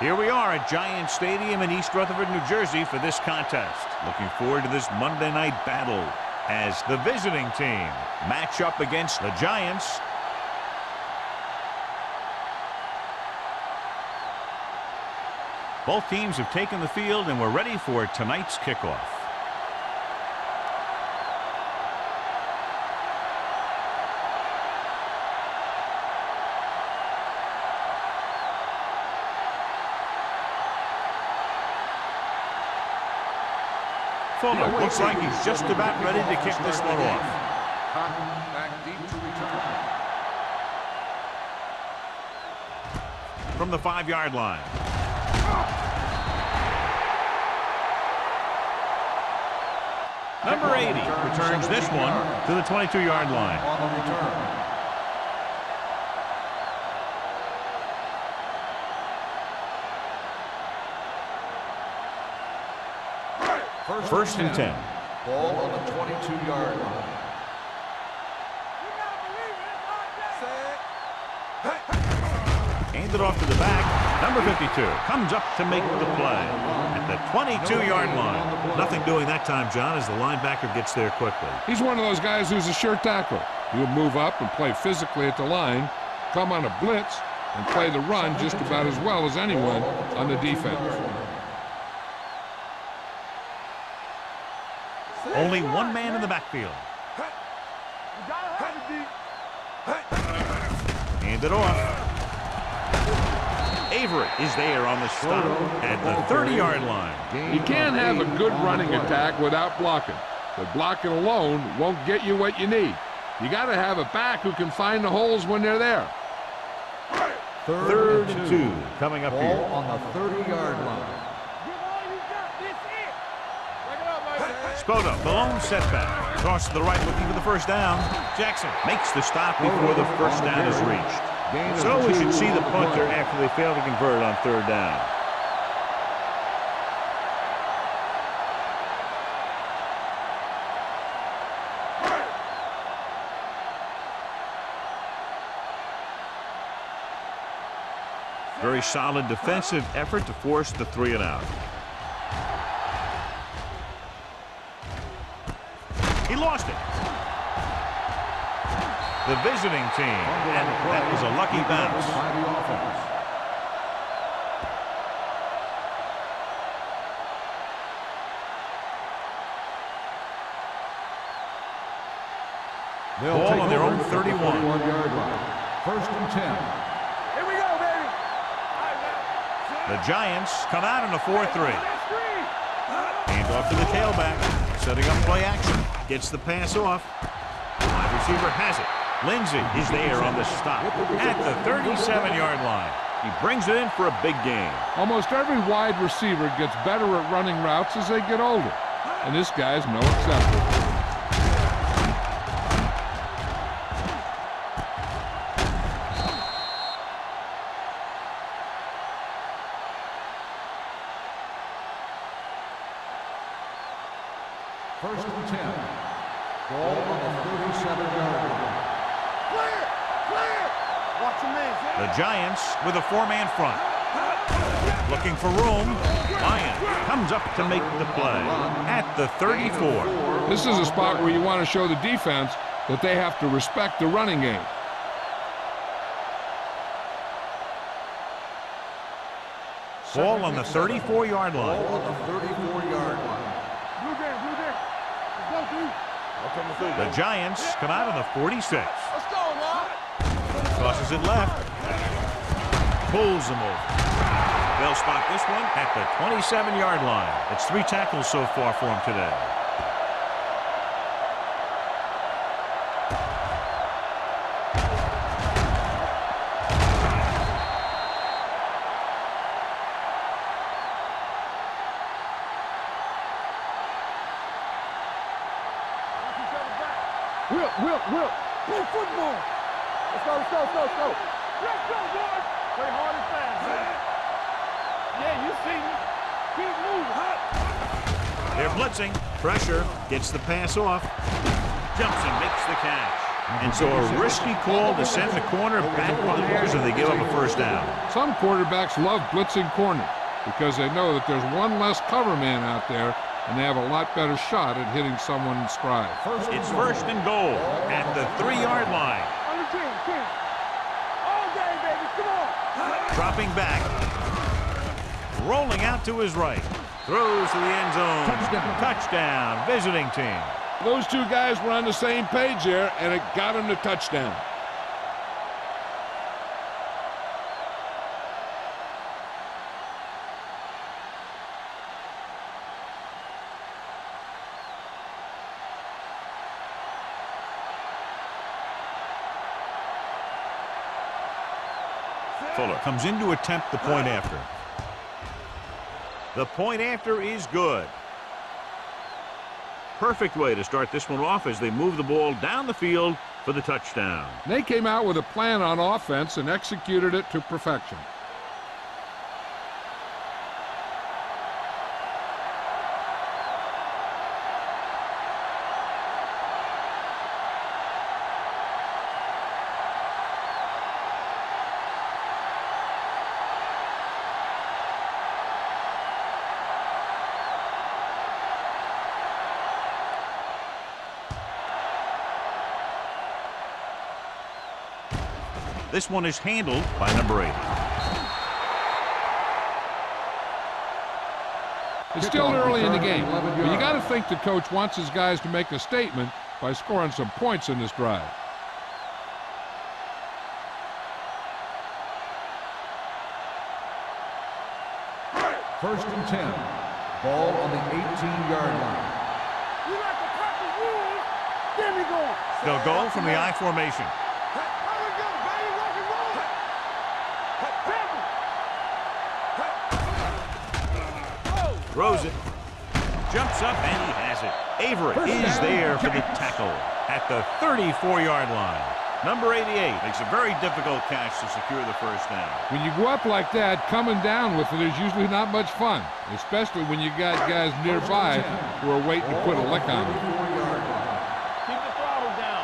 Here we are at Giants Stadium in East Rutherford, New Jersey for this contest. Looking forward to this Monday night battle as the visiting team match up against the Giants. Both teams have taken the field and we're ready for tonight's kickoff. Fuller looks like he's just about ready to kick this one off. Back deep to return. From the 5-yard line. Number 80 returns this one to the 22-yard line. On the return. First and 10. Ball on the 22-yard line. Handed off to the back. Number 52 comes up to make the play at the 22-yard line. Nothing doing that time, John, as the linebacker gets there quickly. He's one of those guys who's a sure tackler. He'll move up and play physically at the line, come on a blitz, and play the run just about as well as anyone on the defense. Only one man in the backfield. Hand it off. Avery is there on the stop at the 30-yard line. You can't have a good running attack without blocking, but blocking alone won't get you what you need. You got to have a back who can find the holes when they're there. Third and 2 coming up here. Ball on the 30-yard line. Spoto, the lone setback. Toss to the right looking for the first down. Jackson makes the stop before the first down is reached. So we should see the punter after they fail to convert on third down. Very solid defensive effort to force the 3 and out. He lost it. The visiting team, and that was a lucky bounce. Ball on their own 31. First and 10. Here we go, baby. The Giants come out in a 4-3. Hand off to the tailback, setting up play action. Gets the pass off. Wide receiver has it. Lindsey is there on the stop at the 37-yard line. He brings it in for a big gain. Almost every wide receiver gets better at running routes as they get older, and this guy's no exception. First and 10. Ball on the 37-yard line. Clear! Clear! Watch your man. The Giants with a 4-man front. Looking for room. Lyon comes up to make the play at the 34. This is a spot where you want to show the defense that they have to respect the running game. Ball on the 34-yard line. Ball on the 34-yard line. Blue there, blue there. Let's go, dude. The Giants come out on the 46. Let's go, man. Tosses it left. Pulls them over. They'll spot this one at the 27-yard line. It's 3 tackles so far for him today. Will. Play football. Let's go. Let's go, boys. Play hard and fast, man. Yeah, you see me. Keep moving. They're blitzing. Pressure. Gets the pass off. Jumps and makes the catch. And so a risky call to send the corner backfires and they give up a first down. Some quarterbacks love blitzing corner because they know that there's one less cover man out there and they have a lot better shot at hitting someone in stride. It's first and goal at the 3-yard line. On the team. All day, baby. Come on. Dropping back. Rolling out to his right. Throws to the end zone. Touchdown. Visiting team. Those two guys were on the same page there, and it got them the touchdown. Fuller comes in to attempt the point after. The point after is good. Perfect way to start this one off as they move the ball down the field for the touchdown. They came out with a plan on offense and executed it to perfection. This one is handled by number 8. It's still early in the game, but you got to think the coach wants his guys to make a statement by scoring some points in this drive. First and 10. Ball on the 18-yard line. You like the proper rules, then we go. They'll go from the I formation. Throws it. Jumps up and he has it. Avery is there for the tackle at the 34-yard line. Number 88 makes a very difficult catch to secure the first down. When you go up like that, coming down with it is usually not much fun, especially when you got guys nearby who are waiting to put a lick on you. Keep the throttle down.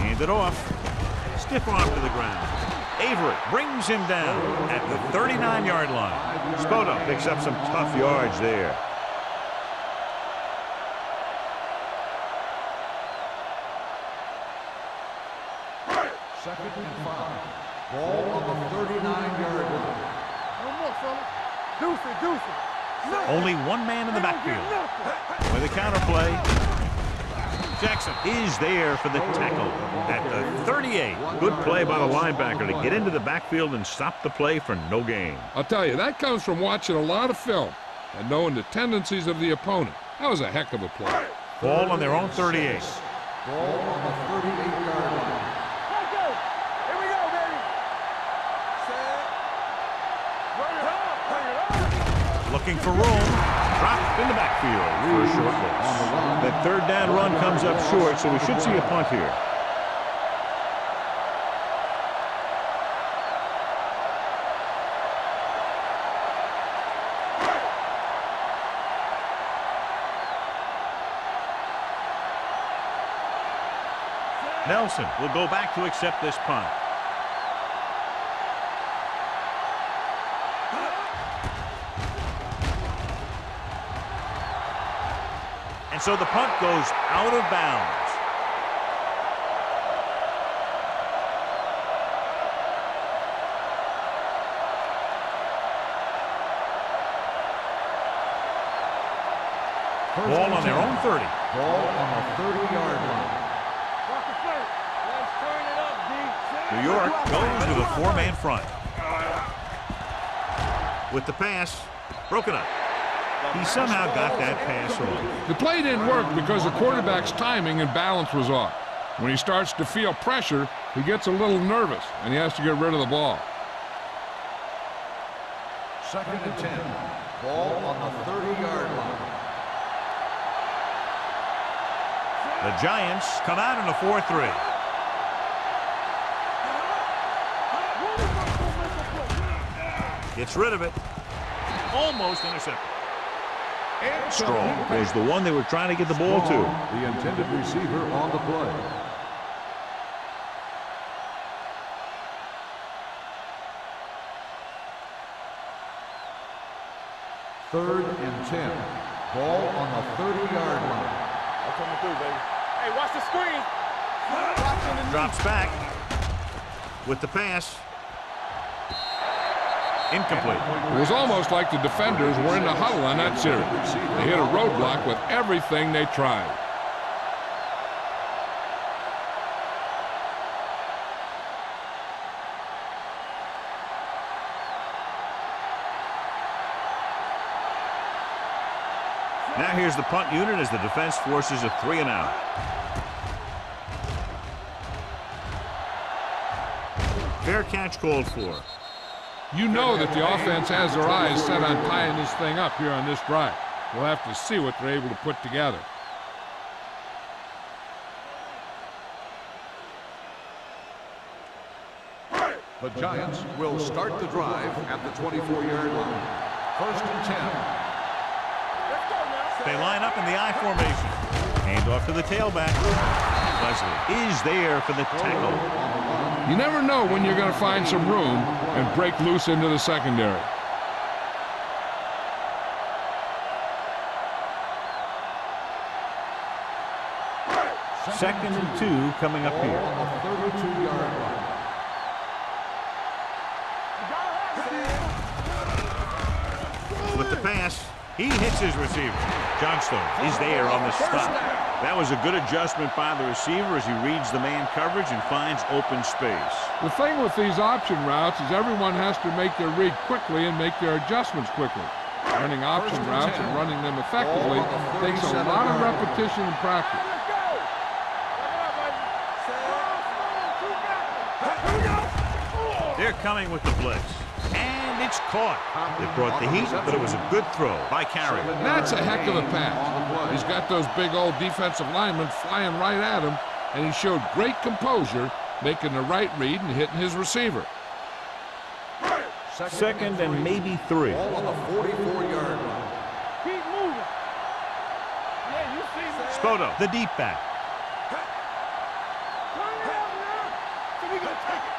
Hand it off. Stiff arm to the ground. Avery brings him down at the 39-yard line. Spoto picks up some tough yards there. Second and 5. Ball on the 39-yard line. No more, fella. Deuce it. No. Only one man in the backfield. With a counter play. Jackson is there for the tackle at the 38. Good play by the linebacker to get into the backfield and stop the play for no gain. I'll tell you, that comes from watching a lot of film and knowing the tendencies of the opponent. That was a heck of a play. Ball on their own 38. Ball on the 38-yard line. Let's go. Here we go, baby. Set. Bring it up. Looking for room. Dropped in the backfield for a short loss. That third down run comes up short, so we should see a punt here. Nelson will go back to accept this punt. And so the punt goes out of bounds. Ball on their own 30. Ball on the 30-yard line. Let's turn it up, D. New York goes with a 4-man front. With the pass, broken up. He somehow got that pass off. The play didn't work because the quarterback's timing and balance was off. When he starts to feel pressure, he gets a little nervous, and he has to get rid of the ball. Second and 10. Ball on the 30-yard line. The Giants come out in a 4-3. Gets rid of it. Almost intercepted. Strong was the one they were trying to get the ball to. The intended receiver on the play. Third and 10. Ball on the 30-yard line. I'm coming through, baby. Hey, watch the screen. Drops back with the pass. Incomplete. It was almost like the defenders were in the huddle on that series. They hit a roadblock with everything they tried. Now here's the punt unit as the defense forces a 3-and-out. Fair catch called for. You know that the offense has their eyes set on tying this thing up here on this drive. We'll have to see what they're able to put together. The Giants will start the drive at the 24-yard line. First and 10. They line up in the I formation. Hand off to the tailback. Leslie is there for the tackle. You never know when you're going to find some room and break loose into the secondary. Second and 2 coming up here. On the 32-yard line. With the pass, he hits his receiver. Johnstone is there on the stop. That was a good adjustment by the receiver as he reads the man coverage and finds open space. The thing with these option routes is everyone has to make their read quickly and make their adjustments quickly. Running option routes and running them effectively takes a lot of repetition and practice. They're coming with the blitz. And it's caught. It brought the heat, but it was a good throw by Carey. That's a heck of a pass. He's got those big old defensive linemen flying right at him, and he showed great composure, making the right read and hitting his receiver. Second and maybe 3. Ball on the 44-yard line. Keep moving. Yeah, you see me. Spoto, the deep back. Turn it up now. So we gonna take it.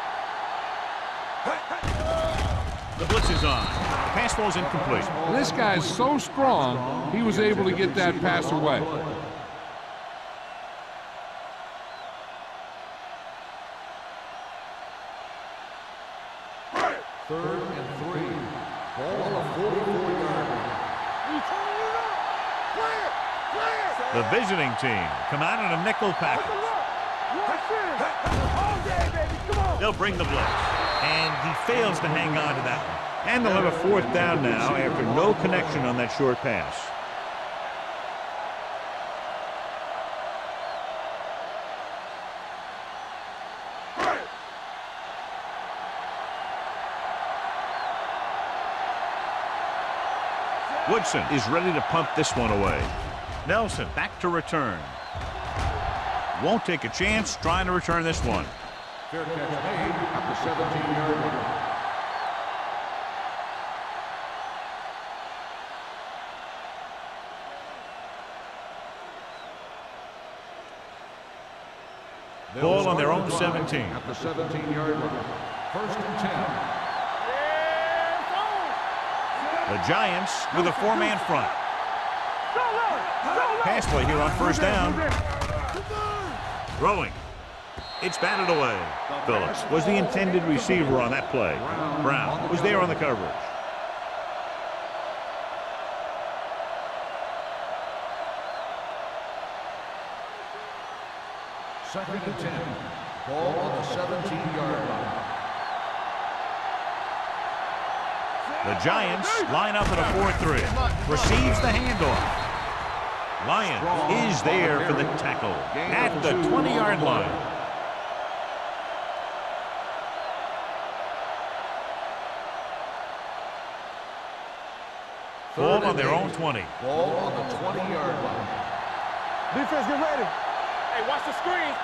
The blitz is on. The pass ball's incomplete. This guy's so strong, he was able to get that pass away. Third and 3. Ball on the 44-yard line. We turning it up. Clear. Clear. The visiting team come out in a nickel package. Watch it. All day, baby. Come on. They'll bring the blitz. And he fails to hang on to that one. And they'll have a 4th down now after no connection on that short pass. Woodson is ready to punt this one away. Nelson back to return. Won't take a chance trying to return this one. Fair catch made at the 17-yard line. Ball on their own 17. At the 17-yard line. First and 10. The Giants with a 4-man front. Pass play here on first down. Throwing. It's batted away. Phillips was the intended receiver on that play. Brown was there on the coverage. Second and 10. Ball on the 17-yard line. The Giants line up in a 4-3. Receives the handoff. Lyon is there for the tackle at the 20-yard line. Ball on their own 20. Ball on the 20-yard line. Defense, get ready. Hey, watch the screen.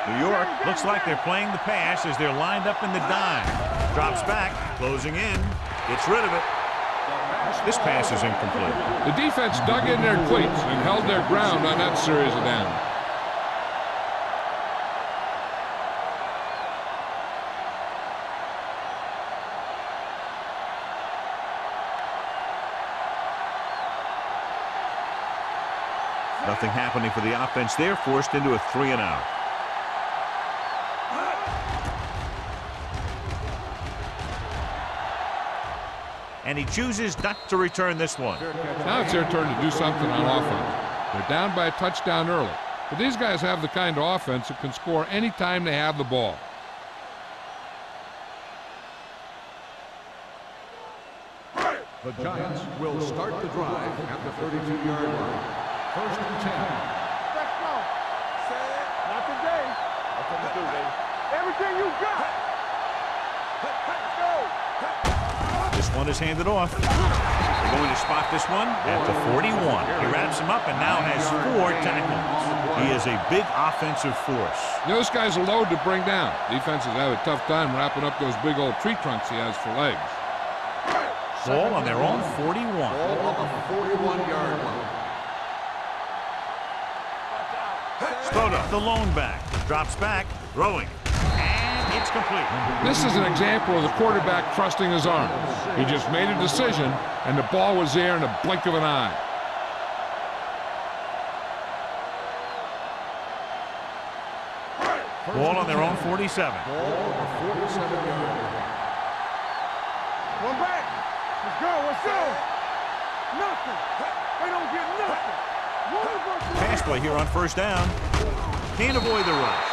New York looks like they're playing the pass as they're lined up in the dime. Drops back, closing in, gets rid of it. This pass is incomplete. The defense dug in their cleats and held their ground on that series of downs. Nothing happening for the offense there, forced into a 3-and-out. And he chooses not to return this one. Now it's their turn to do something on offense. They're down by a touchdown early. But these guys have the kind of offense that can score any time they have the ball. The Giants will start the drive at the 32-yard line. 1st and 10. Let's go. Not today. That's what we do, baby. Everything you got. Let's go. This one is handed off. They're going to spot this one at the 41. He wraps him up and now has 4 tackles. He is a big offensive force. Those guys are loaded to bring down. Defenses have a tough time wrapping up those big old tree trunks he has for legs. Ball on their own 41. Ball on the 41-yard line. Spoda, the lone back, drops back, throwing, and it's complete. This is an example of the quarterback trusting his arm. He just made a decision, and the ball was there in a blink of an eye. Ball on their own 47. Ball on the 47-yard line. One back. Let's go. Let's go. Nothing. They don't get nothing. Pass play here on 1st down. Can't avoid the rush.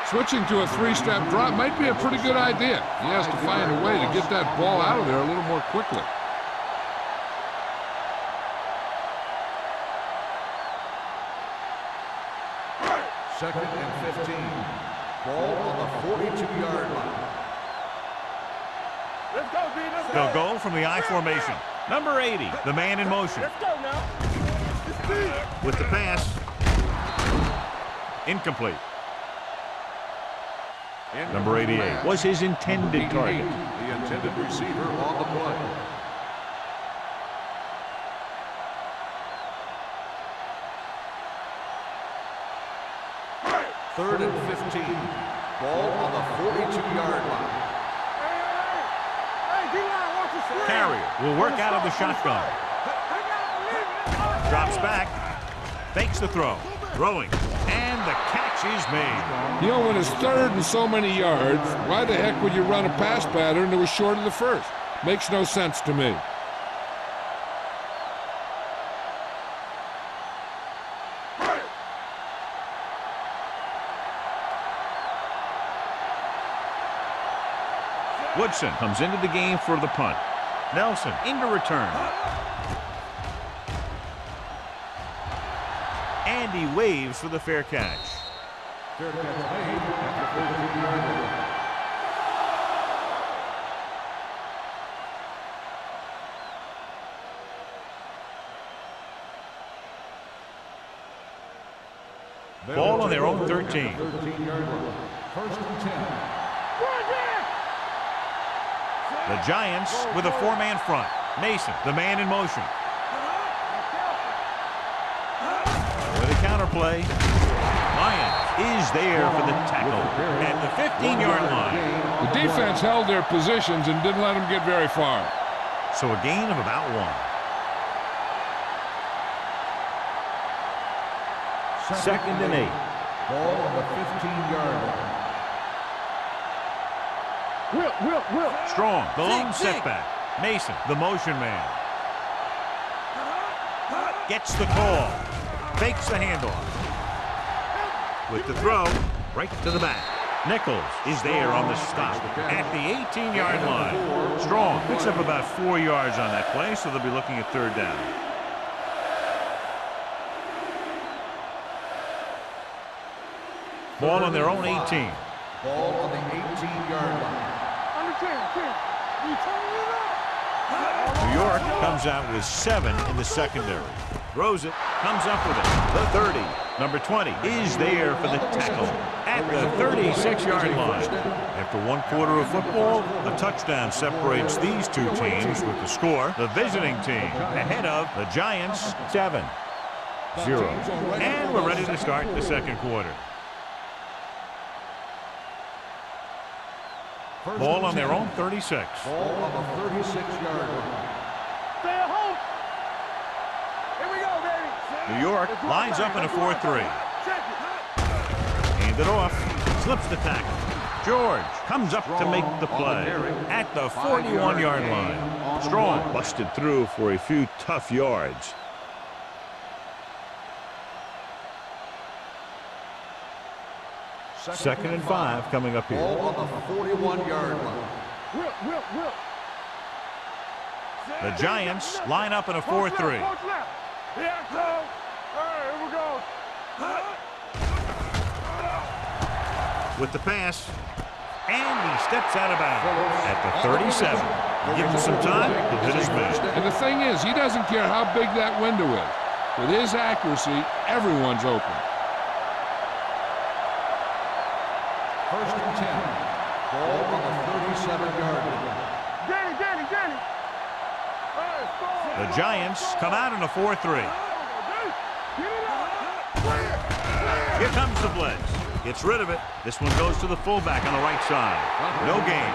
Switching to a 3-step drop might be a pretty good idea. He has to find a way to get that ball out of there a little more quickly. Second and 15. Ball on the 42-yard line. Let's go, D. Let's go. They'll go from the I formation. Number 80, the man in motion. Let's go now. With the pass. Incomplete. Number 88 was his intended target. The intended receiver on the play. Third and 15. Ball on the 42-yard line. Hey, D-line, watch your screen. Carrier will work out of the shotgun. Drops back. Fakes the throw. Throwing. And the catch is made. You know, when it's 3rd and so many yards, why the heck would you run a pass pattern that was short of the first? Makes no sense to me. Woodson comes into the game for the punt. Nelson into return. And he waves for the fair catch. Fair catch made at the 13-yard line. Ball on their own 13. 13-yard line. 1st and 10. The Giants with a 4-man front. Mason, the man in motion. With a counterplay. Lyons is there for the tackle at the 15-yard line. The defense held their positions and didn't let them get very far. So a gain of about 1. Second and 8. Ball on the 15-yard line. Will. Strong, the lone setback. Mason, the motion man. Gets the call. Fakes the handoff. With the throw, right to the back. Nichols is there on the stop at the 18-yard line. Strong picks up about 4 yards on that play, so they'll be looking at 3rd down. Ball on their own 18. Ball on the 18-yard line. New York comes out with 7 in the secondary. Throws it. comes up with it. The 30. Number 20 is there for the tackle at the 36-yard line. After 1 quarter of football, a touchdown separates these two teams with the score. The visiting team ahead of the Giants 7-0. And we're ready to start the second quarter. Ball on their own 36. Ball on the 36-yard line. Stay at home. Here we go, baby. New York lines up in a 4-3. Hand it off. Slips the tackle. George comes up to make the play at the 41-yard line. Strong busted through for a few tough yards. Second and 5 coming up here. Ball on the 41-yard line. Whip. The Giants line up in a 4-3. Here I come. All right, here we go. With the pass, and he steps out of bounds at the 37. Give him some time, he'll hit his man. And the thing is, he doesn't care how big that window is. With his accuracy, everyone's open. First and 10. Ball on the 37-yard line. Danny. The Giants come out in a 4-3. Here comes the blitz. Gets rid of it. This one goes to the fullback on the right side. No gain.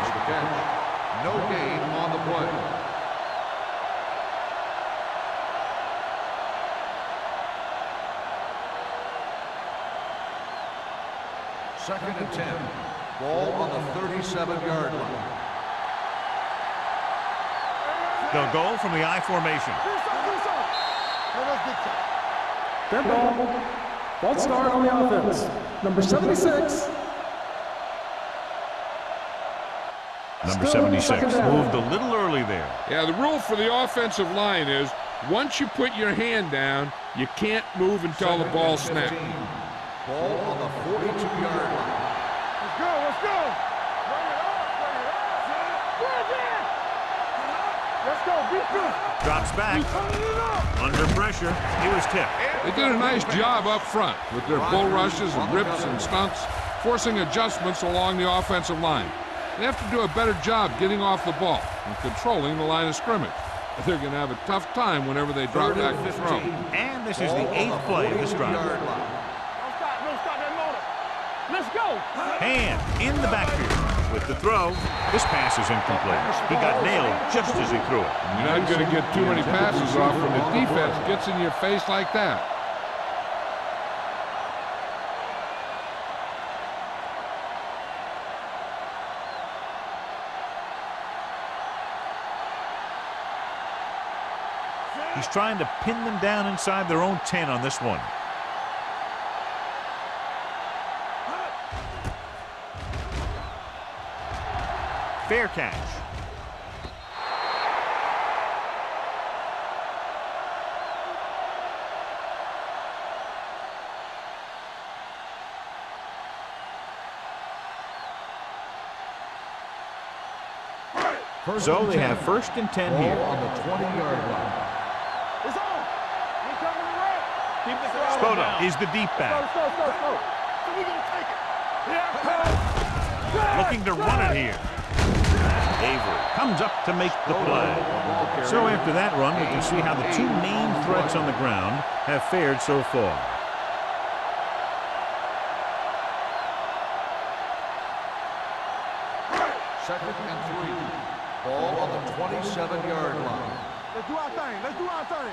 No gain on the play. Second and 10. Ball on the 37-yard line. They'll go from the I formation. Fair ball. False start on the offense. Number 76. Number Still 76 second down. moved a little early there. Yeah, the rule for the offensive line is once you put your hand down, you can't move until the ball snaps. Ball on the 42-yard line. Let's go. Let's go, beat this. Drops back. Under pressure. He was tipped. They did a nice job up front with their bull rushes and rips and stunts, forcing adjustments along the offensive line. They have to do a better job getting off the ball and controlling the line of scrimmage. They're going to have a tough time whenever they drop back to throw. And this is the 8th play of this drive. Don't stop that motor. Let's go. Hand in the backfield. With the throw, this pass is incomplete. He got nailed just as he threw it. You're not going to get too many passes off when the defense gets in your face like that. He's trying to pin them down inside their own 10 on this one. Fair catch. So they have first and 10 Ball here. on the 20-yard line. It's on. We coming around. Keep this around. Spoda is the deep back. So we gonna take it. Here I come. Looking to run it here. Avery comes up to make the play. So after that run, we can see how the two main threats on the ground have fared so far. Second and 3. Ball on the 27-yard line. Let's do our thing.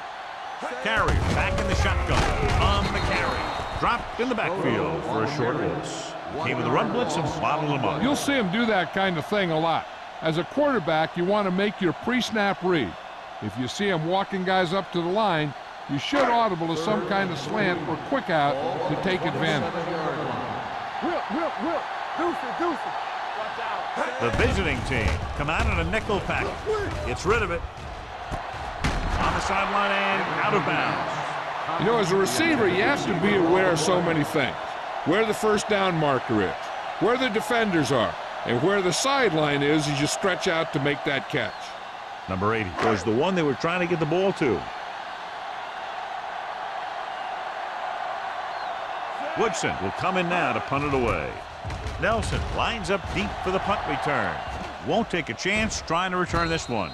Carrier back in the shotgun on the carry. Dropped in the backfield for a short loss. Came with the run blitz and bottled him up. You'll see him do that kind of thing a lot. As a quarterback, you want to make your pre-snap read. If you see him walking guys up to the line, you should audible to some kind of slant or quick out to take advantage. Whip. Deuce. Watch out. The visiting team come out in a nickel pack. Gets rid of it. On the sideline and out of bounds. You know, as a receiver, you have to be aware of so many things. Where the first down marker is, where the defenders are, and where the sideline is as you stretch out to make that catch. Number 80 was the one they were trying to get the ball to. Woodson will come in now to punt it away. Nelson lines up deep for the punt return. Won't take a chance trying to return this one.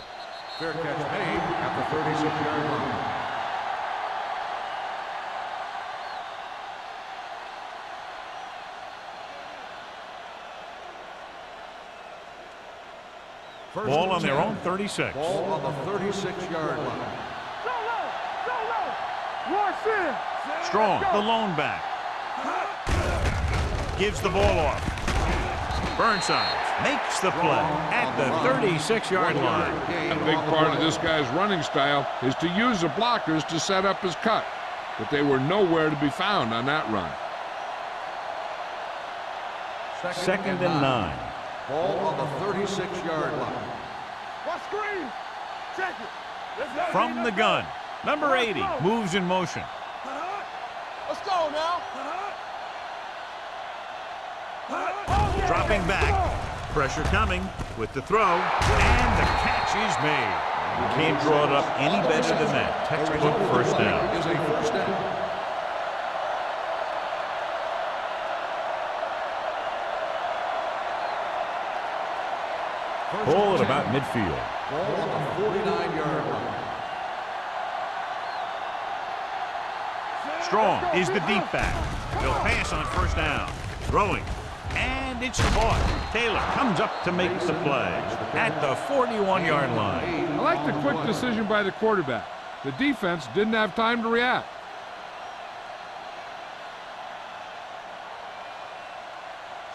Fair catch made at the 36-yard line. Ball on their own 36. Ball on the 36-yard line. Strong, the lone back. Gives the ball off. Burnside makes the play at the 36-yard line. A big part of this guy's running style is to use the blockers to set up his cut, but they were nowhere to be found on that run. Second and 9. Ball on the 36-yard line. What screen? Check it. From the gun, number 80 moves in motion. Let's go now. Dropping back. Pressure coming with the throw. And the catch is made. You can't draw it up any better than that. Textbook first down. Is a first down. Ball at about midfield. Ball on the 49-yard line. Strong is the deep back. They'll pass on first down. Throwing. And it's caught. Taylor comes up to make the play at the 41-yard line. I like the quick decision by the quarterback. The defense didn't have time to react.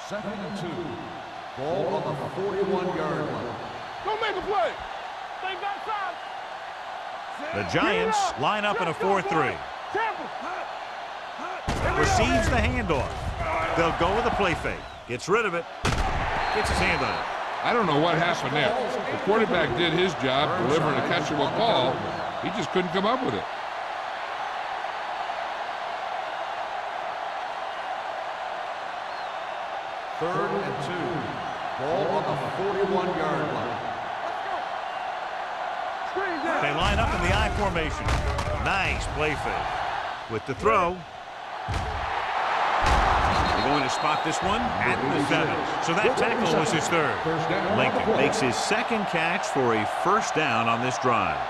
Second and 2. Ball on the 41-yard line. Don't make a play. They got time. The Giants line up in a 4-3. Receives the handoff. They'll go with a play fake. Gets rid of it. Gets his hand on it. I don't know what happened there. The quarterback did his job, delivering a catchable ball. He just couldn't come up with it. Third and 2. Ball on the 41-yard line. They line up in the I formation. Nice play fake. With the throw. They're going to spot this one at the 7. So that tackle was his third. Lincoln makes his second catch for a first down on this drive.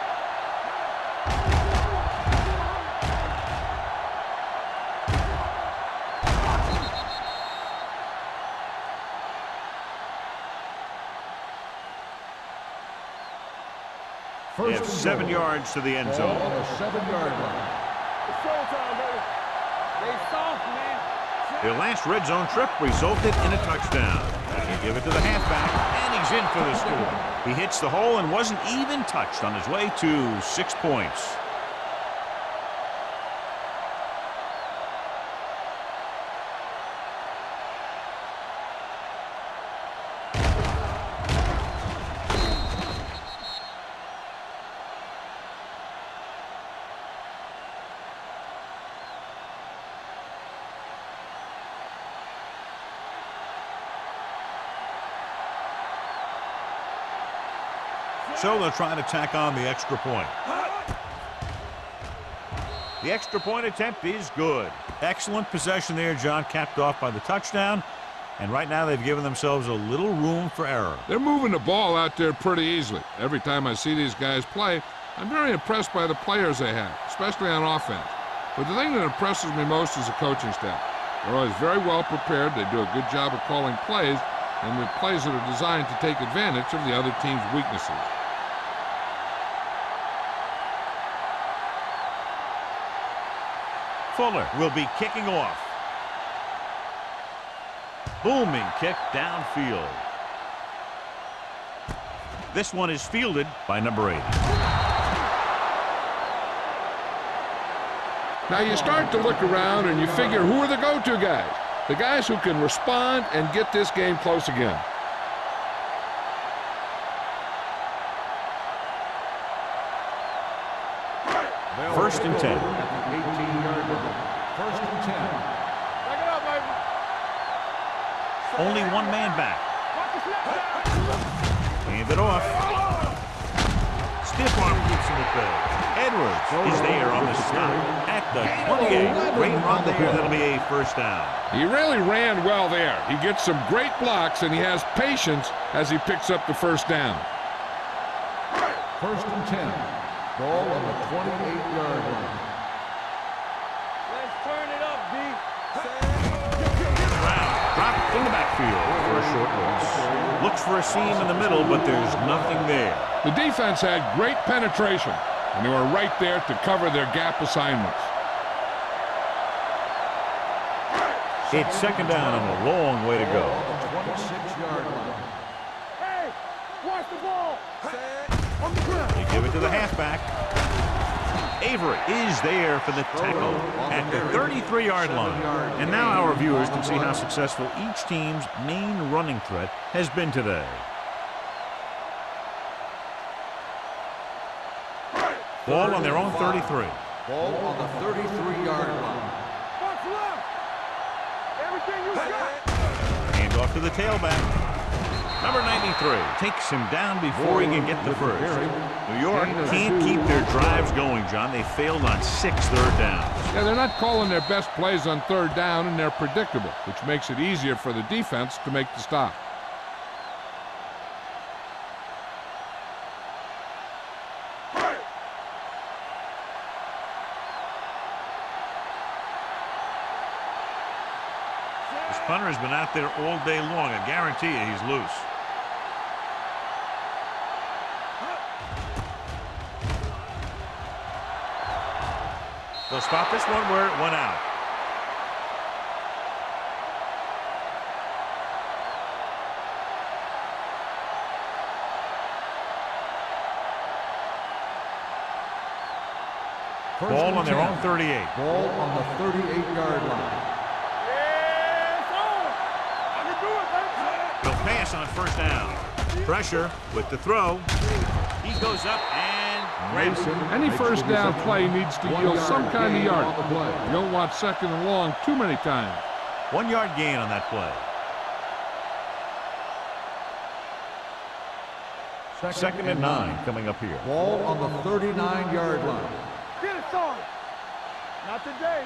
They have 7 yards to the end Ball zone. on the 7-yard line. It's showtime, baby. They soft, man. Their last red zone trip resulted in a touchdown. They give it to the halfback, and he's in for the score. He hits the hole and wasn't even touched on his way to 6 points. So they'll try to tack on the extra point. The extra point attempt is good. Excellent possession there, John, capped off by the touchdown. And right now they've given themselves a little room for error. They're moving the ball out there pretty easily. Every time I see these guys play, I'm very impressed by the players they have, especially on offense. But the thing that impresses me most is the coaching staff. They're always very well prepared. They do a good job of calling plays, and with plays that are designed to take advantage of the other team's weaknesses. Fuller will be kicking off. Booming kick downfield. This one is fielded by number 8. Now you start to look around and you figure, who are the go-to guys? The guys who can respond and get this game close again. First and 10. 18-yard line. First and 10. Back it up, baby. Only one man back. Watch the snap down. Hand it off. stiff arm keeps him at bay. Edwards is there on the stop at the 28. Great run there. That'll be a first down. He really ran well there. He gets some great blocks, and he has patience as he picks up the first down. First and 10. Ball on the 28-yard line. Let's turn it up, D. Brown dropped in the backfield for a short loss. Looks for a seam in the middle, but there's nothing there. The defense had great penetration, and they were right there to cover their gap assignments. It's second down and a long way to go. 26-yard line. Hey, watch the ball. On the ground. They give it to the halfback. Avery is there for the tackle at the 33-yard line. And now our viewers can see how successful each team's main running threat has been today. Ball on their own 33. Ball on the 33-yard line. Watch left. Everything you got. Hand off to the tailback. Number 93 takes him down before he can get the first. New York can't keep their drives going, John. They failed on 6 third downs. Yeah, they're not calling their best plays on third down, and they're predictable, which makes it easier for the defense to make the stop. This punter has been out there all day long. I guarantee you he's loose. They'll spot this one where it went out. Ball on their own 38. Ball on the 38-yard line. They'll pass on first down. Pressure with the throw. He goes up and grabs it. Any first down play needs to yield some kind of yardage. You don't want second and long too many times. 1 yard gain on that play. Second and 9 coming up here. Ball on the 39-yard line. Get it, son. Not today.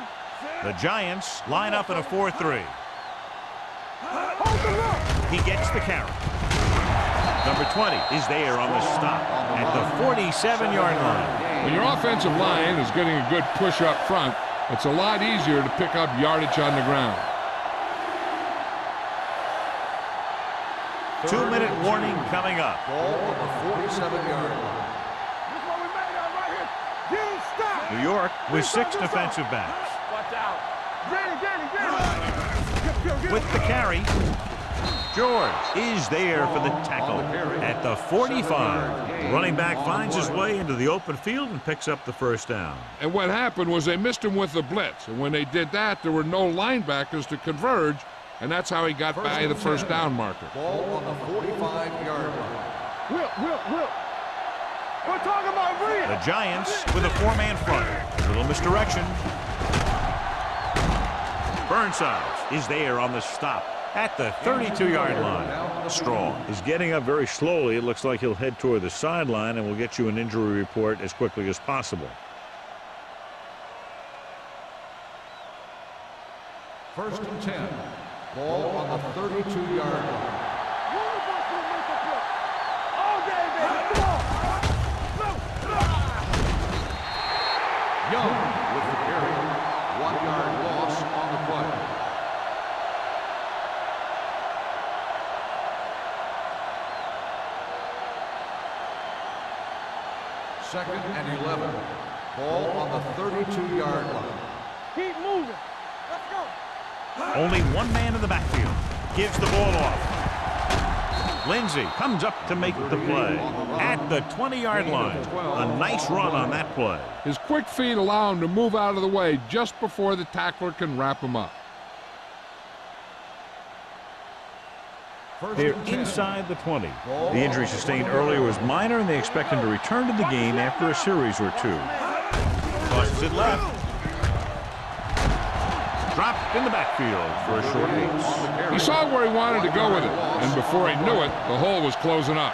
The Giants line up in a 4-3. Hold the look. He gets the carry. Number 20 is there on the stop at the 47-yard line. When your offensive line is getting a good push up front, it's a lot easier to pick up yardage on the ground. 2-minute warning coming up. Ball on the 47-yard line. This is what we made out right here. Get stop. New York with 6 defensive backs. Watch out. Get it. With the carry, George is there for the tackle at the 45. The running back finds his way into the open field and picks up the first down. And what happened was they missed him with the blitz. And when they did that, there were no linebackers to converge, and that's how he got by the first down marker. Ball on the 45-yard line. Will. We're talking about Reed. The Giants with a 4-man front. A little misdirection. Burnside is there on the stop at the 32-yard line. Strong is getting up very slowly. It looks like he'll head toward the sideline, and we'll get you an injury report as quickly as possible. First and 10. Ball on the 32-yard line. Young with the carry. 1-yard loss on the play. Second and 11. Ball on the 32-yard line. Keep moving. Let's go. Only one man in the backfield. Gives the ball off. Lindsey comes up to make the play at the 20-yard line. A nice run on that play. His quick feet allow him to move out of the way just before the tackler can wrap him up. They're inside the 20. The injury sustained earlier was minor, and they expect him to return to the game after a series or two. Tosses it left. Dropped in the backfield for a short loss. He saw where he wanted to go with it, and before he knew it, the hole was closing up.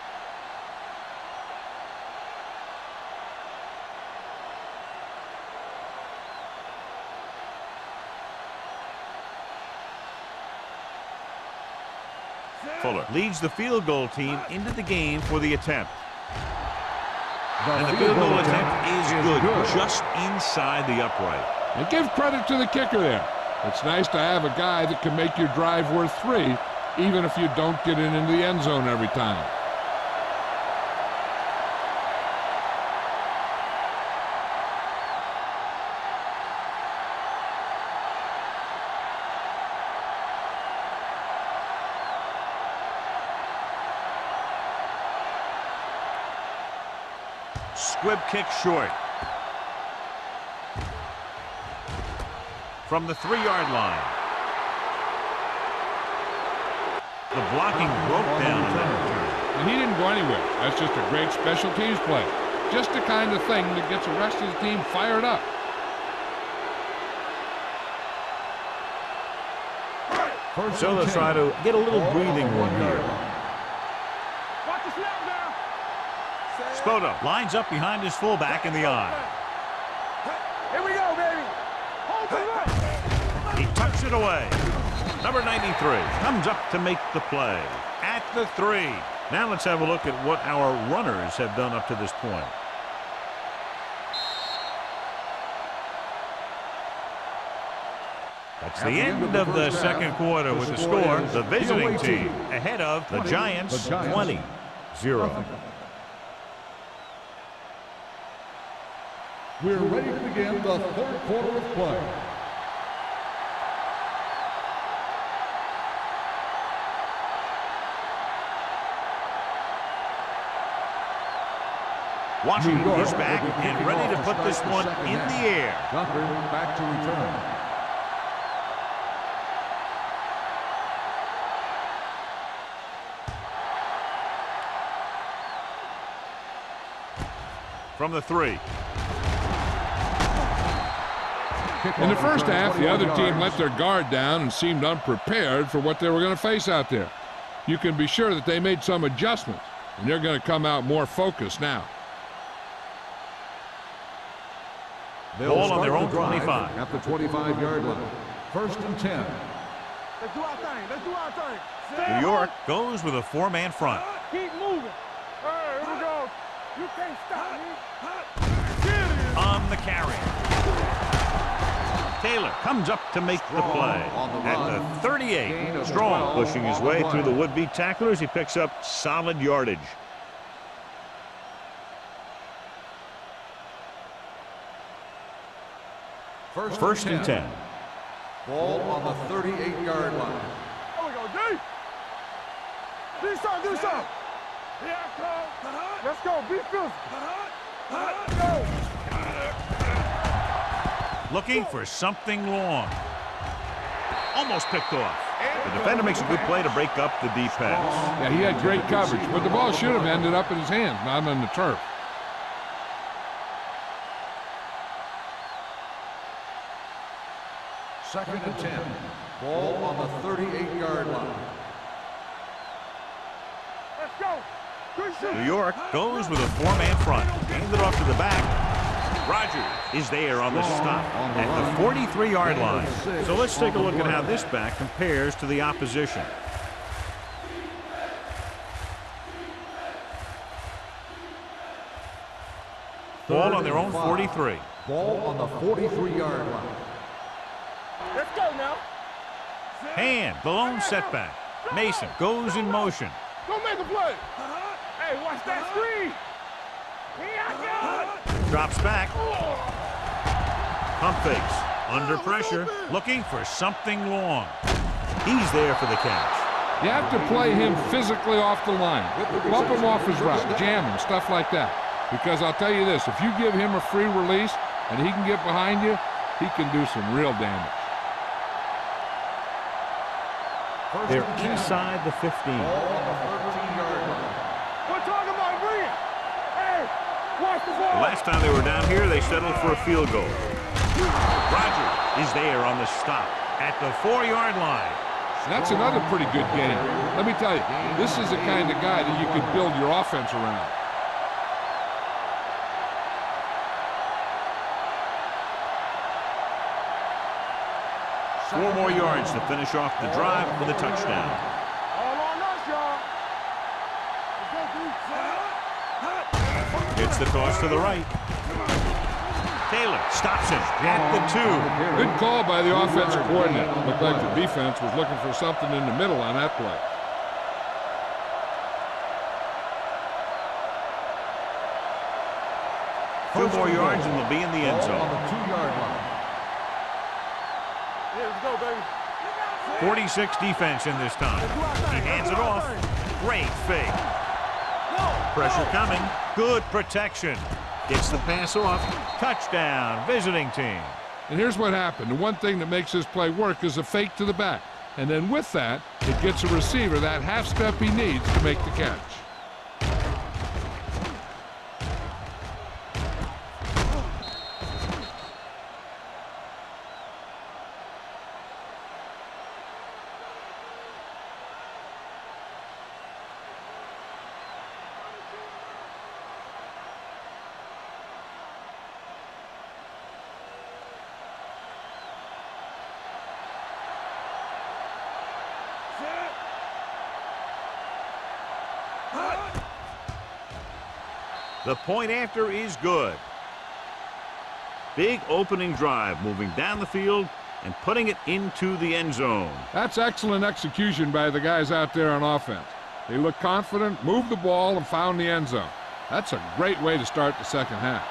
Fuller leads the field goal team into the game for the attempt. And the field goal attempt is good, just inside the upright. And give credit to the kicker there. It's nice to have a guy that can make your drive worth 3, even if you don't get it into the end zone every time. Squib kick short. From the 3-yard line. The blocking broke down on that return. And he didn't go anywhere. That's just a great special teams play. Just the kind of thing that gets the rest of the team fired up. So let's try to get a little breathing room here. Watch the snap now. Spoto lines up behind his fullback in the eye. Here we go, baby. Hold the line. He tucks it away. Number 93 comes up to make the play at the 3. Now let's have a look at what our runners have done up to this point. That's the end of the second quarter with the score. The visiting team ahead of the Giants 20-0. We're ready to begin the third quarter of play. Washington is back and ready to put this one in the air. Gunter back to return. From the 3. In the first half, the other team let their guard down and seemed unprepared for what they were going to face out there. You can be sure that they made some adjustments, and they're going to come out more focused now. Ball on their own 25. At the 25-yard line. 1st and 10. Let's do our thing. Let's do our thing. New York goes with a 4-man front. Keep moving. All right, here we go. You can't stop me. On the carry. Taylor comes up to make the play at the 38. Strong pushing his way through the would-be tacklers. He picks up solid yardage. First and 10. Ball on the 38-yard line. There we go, D. Do something, do something. Here I come. Let's go, be physical. Let's go. Looking for something long. Almost picked off. The defender makes a good play to break up the deep pass. Yeah, he had great coverage, but the ball should have ended up in his hands, not on the turf. Second and 10. Ball on the 38-yard line. Let's go. New York goes with a 4-man front. Hand it off to the back. Rogers is there on the stop at the 43-yard line. So let's take a look at how this back compares to the opposition. Ball on their own 43. Ball on the 43-yard line. Let's go now. Hand, the lone setback. Mason goes in motion. Go make a play. Hey, watch that screen. Here I go. Drops back. Pump fakes. Under pressure. Looking for something long. He's there for the catch. You have to play him physically off the line. Bump him off his route, jam him, stuff like that. Because I'll tell you this, if you give him a free release and he can get behind you, he can do some real damage. They're inside the 15. Ball on the 13-yard line. We're talking about bring it. Hey, watch the ball. Last time they were down here, they settled for a field goal. Rogers is there on the stop at the 4-yard line. That's another pretty good game. Let me tell you, this is the kind of guy that you can build your offense around. Four more yards to finish off the drive with a touchdown. All on us Gets the toss to the right. Taylor stops him at the 2. Good call by the offensive coordinator. Looked like the defense was looking for something in the middle on that play. Two more yards and they'll be in the end zone. On the 2-yard line. Yeah, let's go, baby. 46 defense in this time. He hands it off. Great fake. Pressure coming. Good protection. Gets the pass off. Touchdown, visiting team. And here's what happened. The one thing that makes this play work is a fake to the back. And then with that, it gets a receiver that half step he needs to make the catch. The point after is good. Big opening drive, moving down the field and putting it into the end zone. That's excellent execution by the guys out there on offense. They looked confident, moved the ball, and found the end zone. That's a great way to start the second half.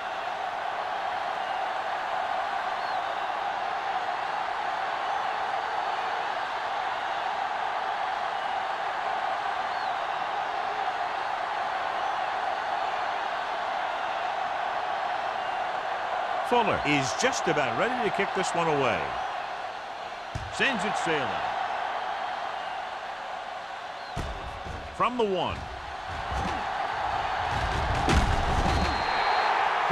Fuller is just about ready to kick this one away. Sends it sailing. From the 1.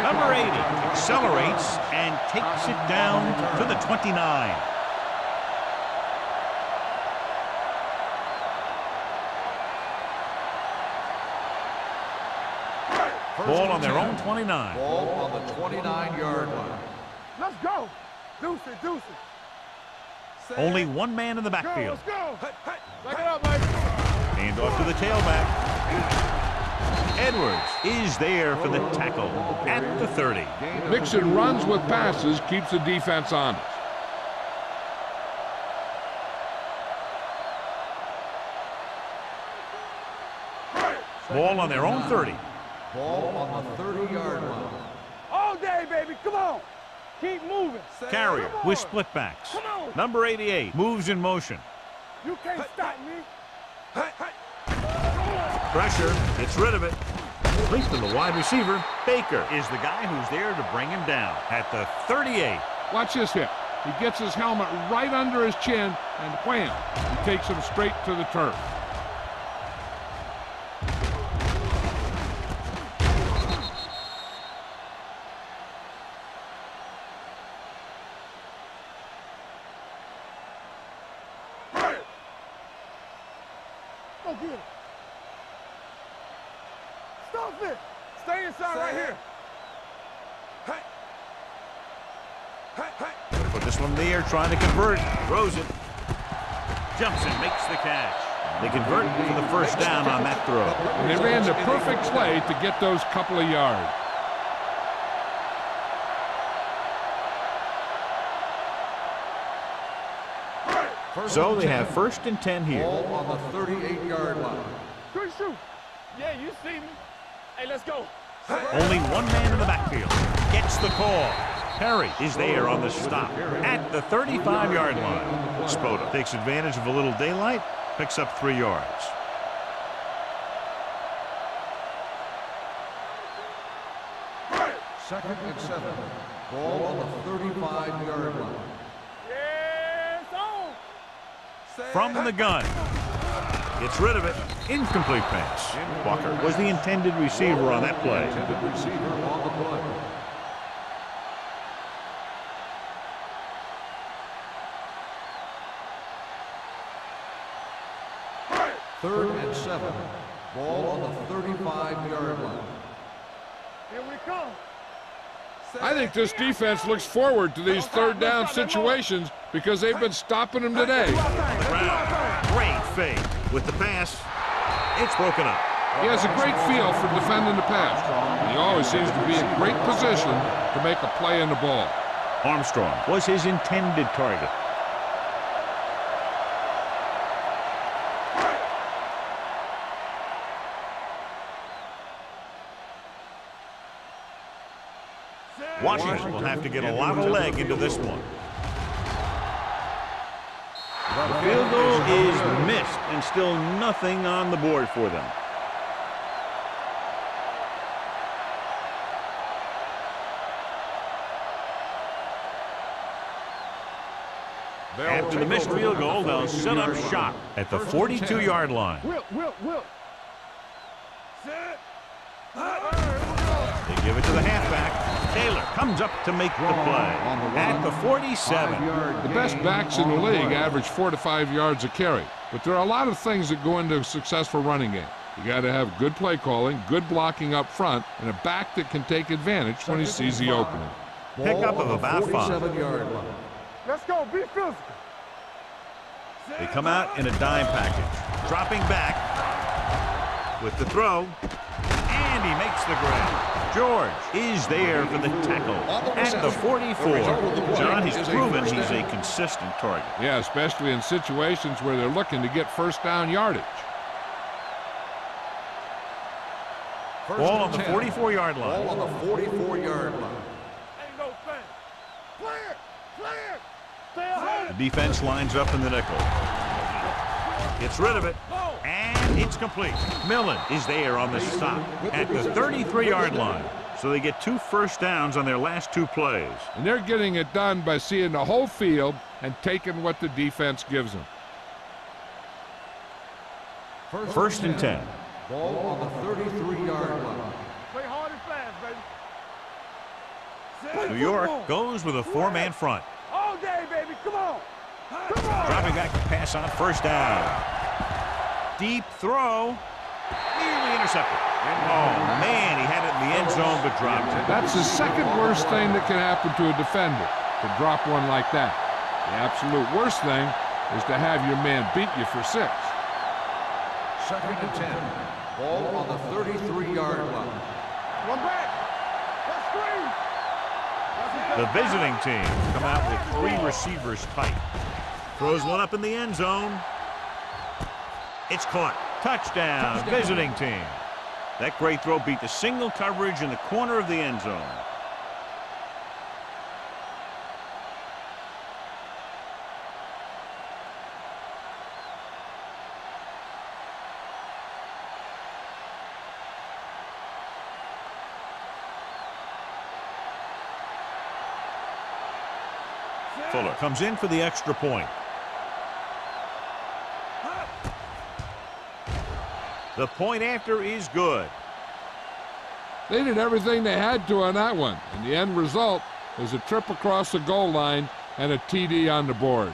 Number 80 accelerates and takes it down to the 29. Ball on their own 29. Ball on the 29-yard line. Let's go. Deuce it. Only one man in the backfield. Let's go. Back it up, baby. Hand off to the tailback. Edwards is there for the tackle at the 30. Mixing runs with passes keeps the defense honest. Ball on their own 30. Ball on the 30-yard line. All day, baby. Come on. Keep moving. Carrier Come on. with split backs. Come on. Number 88 moves in motion. You can't stop me. Pressure, gets rid of it. Placed on the wide receiver. Baker is the guy who's there to bring him down at the 38. Watch this hit. He gets his helmet right under his chin, and wham, he takes him straight to the turf. Go get it. Stop it. Stay inside right here. Put this one in the air, trying to convert. Throws it. Jumps and makes the catch. They convert for the first down on that throw. And they ran the perfect play to get those couple of yards. So they have 1st and 10 here. Ball on the 38-yard line. Good shoot. Yeah, you see me. Hey, let's go. Only one man in the backfield. Gets the call. Perry is there on the stop at the 35-yard line. Spota takes advantage of a little daylight, picks up 3 yards. Second and 7. Ball on the 35-yard line. Yeah, it's on. From the gun. Gets rid of it. Incomplete pass. Walker was the intended receiver on that play. Intended receiver on the play. Third and 7. Ball on the 35-yard line. Here we come. I think this defense looks forward to these third down situations because they've been stopping them today. Great fake. With the pass, it's broken up. He has a great feel for defending the pass, and he always seems to be in great position to make a play in the ball. Armstrong was his intended target. Washington will have to get a lot of leg into this one. The field goal is missed, and still nothing on the board for them. After the missed field goal, they'll set up shop at the 42-yard line. Whip. Set. They give it to the halfback. Taylor comes up to make the play at the 47. The best backs in the league average 4 to 5 yards a carry, but there are a lot of things that go into a successful running game. You got to have good play calling, good blocking up front, and a back that can take advantage when he sees the opening. Pickup of about 5. Let's go. Be physical. They come out in a dime package, dropping back with the throw, and he makes the grab. George is there for the tackle at the 44. John, he's proven he's a consistent target. Yeah, especially in situations where they're looking to get first down yardage. Ball on the 44-yard line. Ball on the 44-yard line. Ain't no thing. Clear. Stay home. The defense lines up in the nickel. Gets rid of it, and it's complete. Millen is there on the stop at the 33-yard line. So they get 2 first downs on their last 2 plays. And they're getting it done by seeing the whole field and taking what the defense gives them. First and 10. Ball on the 33-yard line. Play hard and fast, baby. New York goes with a 4-man front. All day, baby. Come on. Dropping back to pass on first down. Deep throw. Nearly intercepted. Oh, man, he had it in the end zone but dropped it. That's the second worst thing that can happen to a defender, to drop one like that. The absolute worst thing is to have your man beat you for 6. Second and 10. Ball on the 33-yard line. One back. Let's screen. The visiting team come out with 3 receivers tight. Throws one up in the end zone. It's caught. Touchdown, visiting team. That great throw beat the single coverage in the corner of the end zone. Fuller comes in for the extra point. The point after is good. They did everything they had to on that one, and the end result is a trip across the goal line and a TD on the board.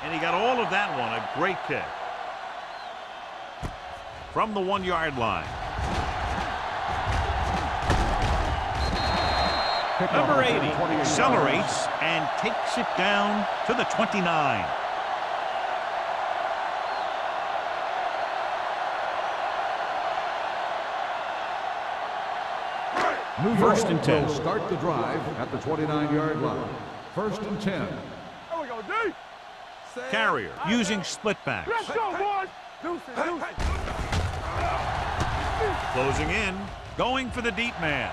And he got all of that one. A great kick. From the 1-yard line. Number 80 accelerates and takes it down to the 29. First and 10. Will start the drive at the 29-yard line. First and 10. There we go, D. Carrier using split backs. Let's go, boys. Deuce it. Closing in, going for the deep man.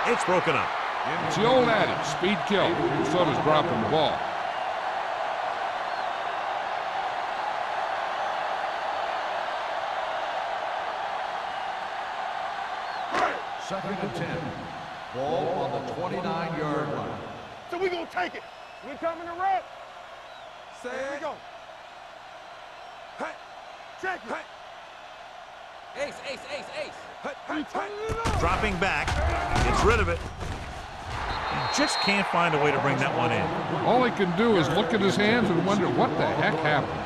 It's broken up. It's the old adage, speed kills. So does dropping the ball. Second and 10. Ball on the 29-yard line. So we gonna take it. We coming to rep. Here we go. Hey. Check it. Hey. Ace, ace, ace, ace. Dropping back. Gets rid of it. He just can't find a way to bring that one in. All he can do is look at his hands and wonder what the heck happened.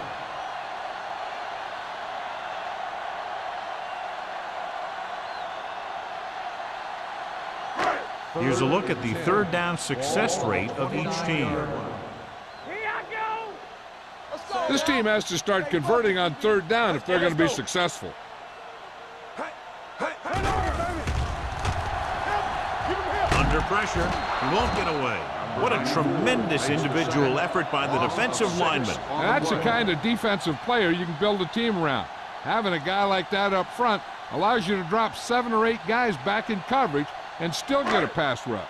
Here's a look at the third down success rate of each team. This team has to start converting on third down if they're going to be successful. Under pressure, he won't get away. What a tremendous individual effort by the defensive lineman. That's the kind of defensive player you can build a team around. Having a guy like that up front allows you to drop 7 or 8 guys back in coverage and still get a pass rush.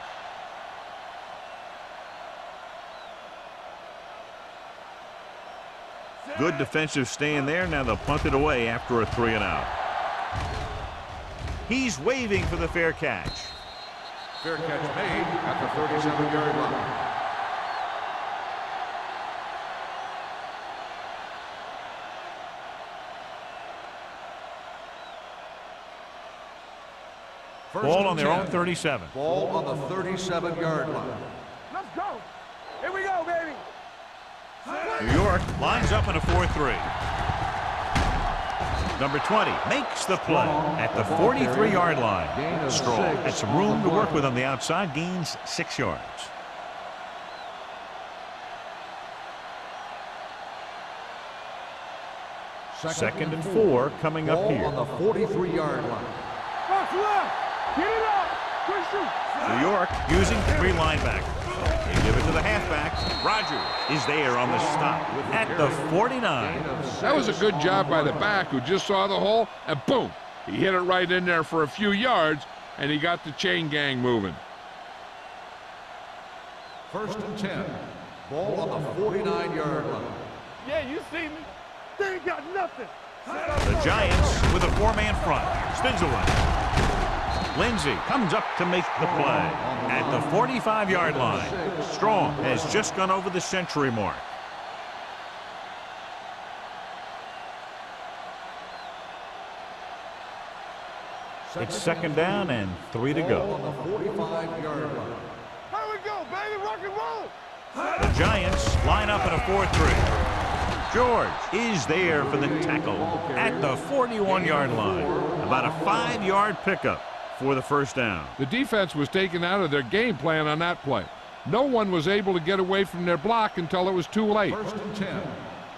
Good defensive stand there. Now they'll punt it away after a 3-and-out. He's waving for the fair catch. Fair catch made at the 37-yard line. Ball on their own 37. Ball on the 37-yard line. Let's go. Here we go, baby. New York lines up in a 4-3. Number 20 makes the play at the 43-yard line. Strong had some room to work with on the outside, gains 6 yards. Second and 4 coming up here. On the 43-yard line. Box left. Get it up. Quick shoot. New York using 3 linebackers. They give it to the halfback. Rogers is there on the stop at the 49. That was a good job by the back who just saw the hole, and boom, he hit it right in there for a few yards, and he got the chain gang moving. First and 10. Ball on the 49-yard line. Yeah, you see me. They ain't got nothing. The Giants with a 4-man front. Spins away. Lindsey comes up to make the play at the 45-yard line. Strong has just gone over the century mark. It's second down and 3 to go. On the 45-yard line. Here we go, baby. Rock and roll. The Giants line up in a 4-3. George is there for the tackle at the 41-yard line. About a 5-yard pickup for the first down. The defense was taken out of their game plan on that play. No one was able to get away from their block until it was too late. First and 10.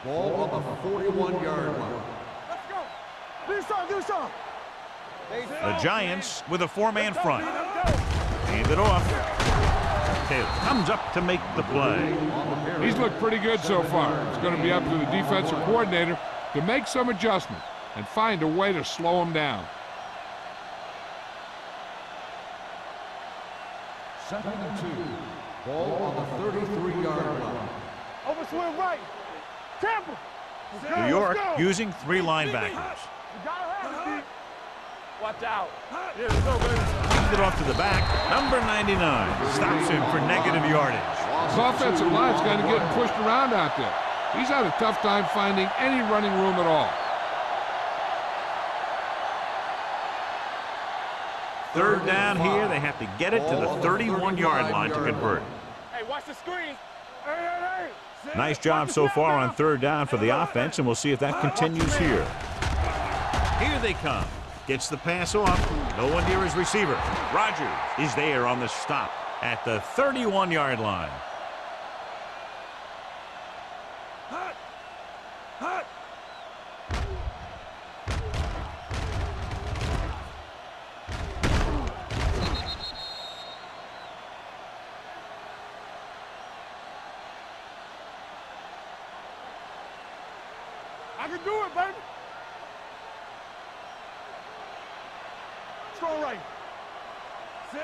Ball on the 41-yard line. Let's go. Do something, do something. The Giants with a 4-man front. Hand it off. Taylor comes up to make the play. He's looked pretty good so far. It's going to be up to the defensive coordinator to make some adjustments and find a way to slow him down. Second and 2. Ball on the 33-yard line. Overswing right. Tampa. New York using 3 linebackers. You gotta have it, D. Watch out. Yeah, let's go, baby. Hand it off to the back. Number 99 stops him for negative yardage. His offensive line's kind of getting pushed around out there. He's had a tough time finding any running room at all. Third down here. They have to get it to the 31-yard line to convert. Hey, watch the screen. Hey. Nice job so far on third down for the offense, and we'll see if that continues here. Here they come. Gets the pass off. No one near his receiver. Rogers is there on the stop at the 31-yard line. I can do it, baby. Strong right. Sit.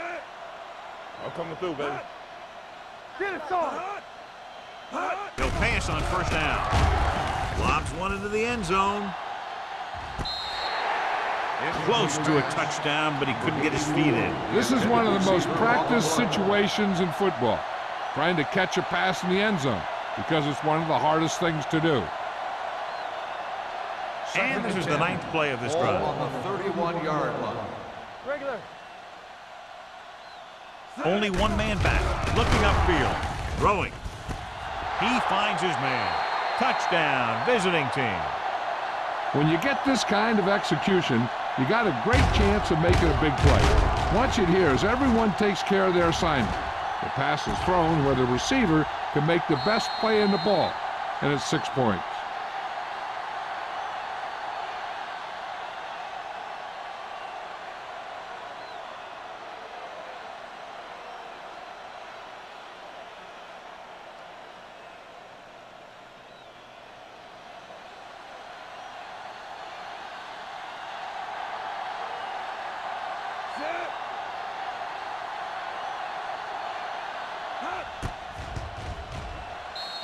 I'm coming through, baby. Get it, son. He'll pass on first down. Lobs one into the end zone. Close to a touchdown, but he couldn't get his feet in. This is one of the most practiced situations in football, trying to catch a pass in the end zone, because it's one of the hardest things to do. And this is the 9th play of this drive. On the 31-yard line. Regular. Only one man back, looking upfield, throwing. He finds his man. Touchdown, visiting team. When you get this kind of execution, you got a great chance of making a big play. Watch it here as everyone takes care of their assignment. The pass is thrown where the receiver can make the best play in the ball, and it's 6 points.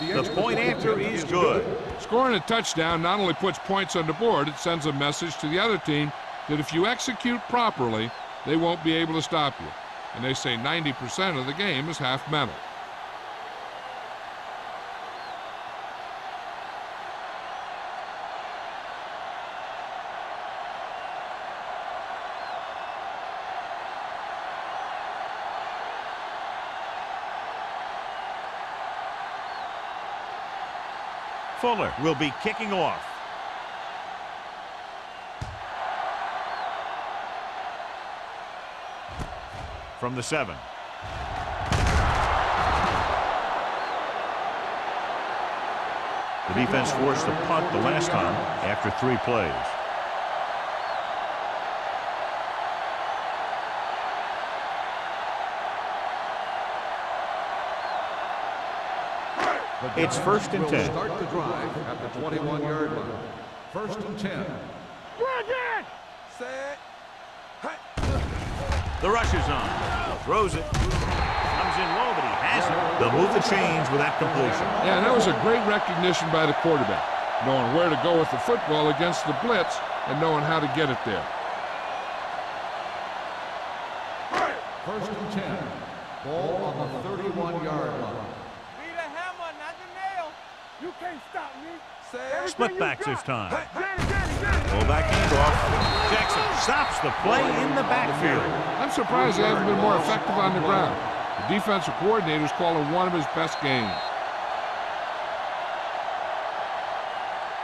The point after is good. Scoring a touchdown not only puts points on the board, it sends a message to the other team that if you execute properly, they won't be able to stop you. And they say 90% of the game is half mental. Fuller will be kicking off. From the 7. The defense forced a punt the last time after 3 plays. It's 1st and 10. Start the drive at the 21-yard line. 1st and 10. Set. The rush is on. Throws it. Comes in low, but he has it. They'll move the chains with that completion. Yeah, that was a great recognition by the quarterback, knowing where to go with the football against the blitz and knowing how to get it there. 1st and 10. Ball on the 31-yard line. Be the hammer, not the nail. You can't stop me. Split backs this time. Get it. Pull back handoff. Jackson stops the play in the backfield. I'm surprised he hasn't been more effective on the ground. The defensive coordinator's calling one of his best games.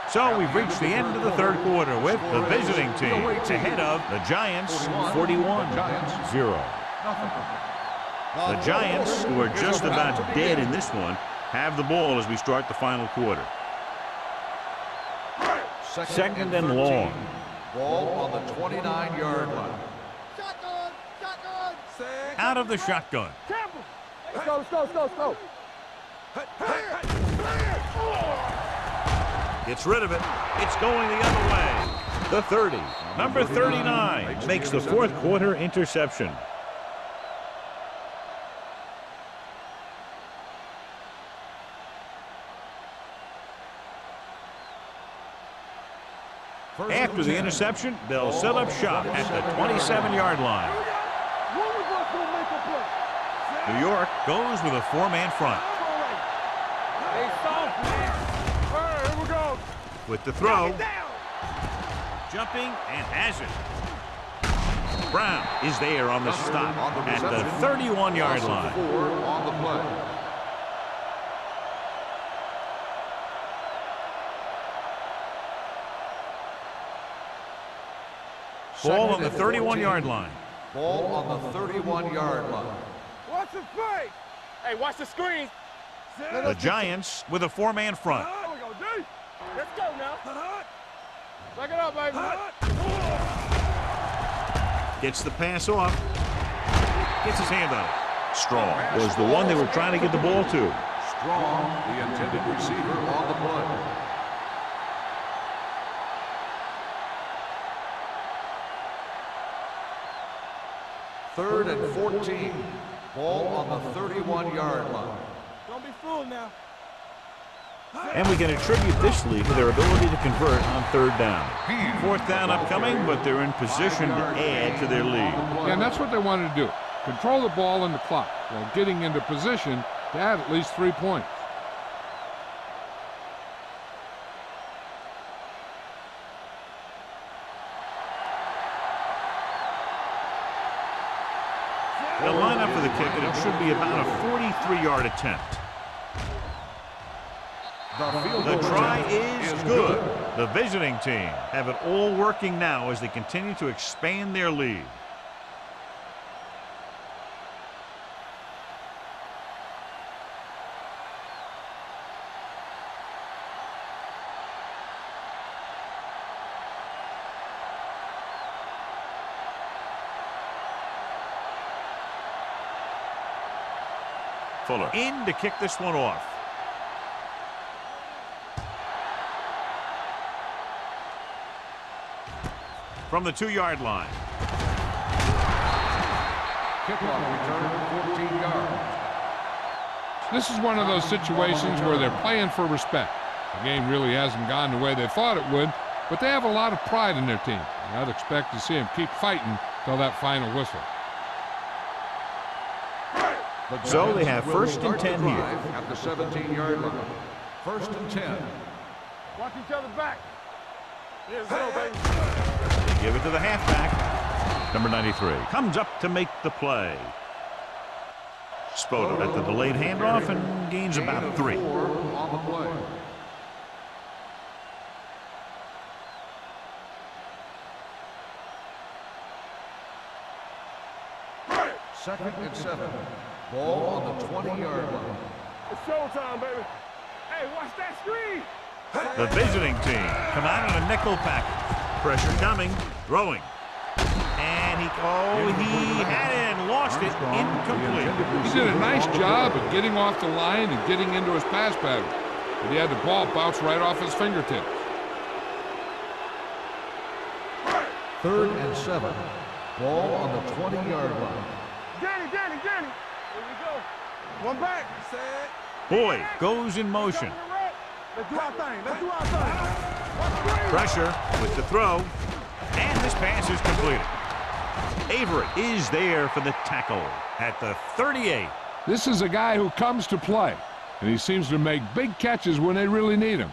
So we've reached the end of the 3rd quarter with the visiting team ahead of the Giants 41-0. The Giants, who are just about dead in this one, have the ball as we start the final quarter. 2nd and long. Ball on the 29-yard line. Shotgun, shotgun. Set. Out of the shotgun. Campbell. Let's go. Gets rid of it. It's going the other way. The 30. Number 39 makes the 4th quarter interception. After the interception, they'll set up shop at the 27-yard line. One of us will make a play. New York goes with a 4-man front. Hey, soft, man. All right, here we go. With the throw, Down. jumping and has it. Brown is there on the stop at the 31-yard line. 4 on the play. Ball on the 31-yard line. Ball on the 31-yard line. Watch the play. Hey, watch the screen. The Giants with a 4-man front. There we go, D. Let's go now. Back it up, baby. Gets the pass off. Gets his hand on it. Strong was the one they were trying to get the ball to. Strong, the intended receiver on the play. Third and 14. Ball on the 31-yard line. Don't be fooled now. And we can attribute this lead to their ability to convert on 3rd down. 4th down upcoming, but they're in position to add to their lead. Yeah, and that's what they wanted to do. Control the ball and the clock while getting into position to add at least 3 points. the kick, and it should be about a 43-yard attempt. The try is good. The visiting team have it all working now as they continue to expand their lead. Fuller in to kick this one off. From the 2-yard line. Kickoff return, 14 yards. This is one of those situations where they're playing for respect. The game really hasn't gone the way they thought it would, but they have a lot of pride in their team. And I'd expect to see them keep fighting till that final whistle. So they have 1st and 10 here. At the 17-yard line. 1st and 10. Watch each other back. Here's go, baby. They give it to the halfback. Number 93 comes up to make the play. Spoda at the delayed handoff and gains about 3. On the play. Second and 7. Ball on the 20-yard line. It's showtime, baby. Hey, watch that screen. The visiting team come out on a nickel package. Pressure coming, throwing. And he had it and lost it, incomplete. He did a nice job of getting off the line and getting into his pass pattern. But he had the ball bounce right off his fingertips. 3rd and 7. Ball on the 20-yard line. Danny. Here we go. One back. Boyd goes in motion. Let's do our thing. Pressure with the throw. And this pass is completed. Avery is there for the tackle at the 38. This is a guy who comes to play, and he seems to make big catches when they really need him.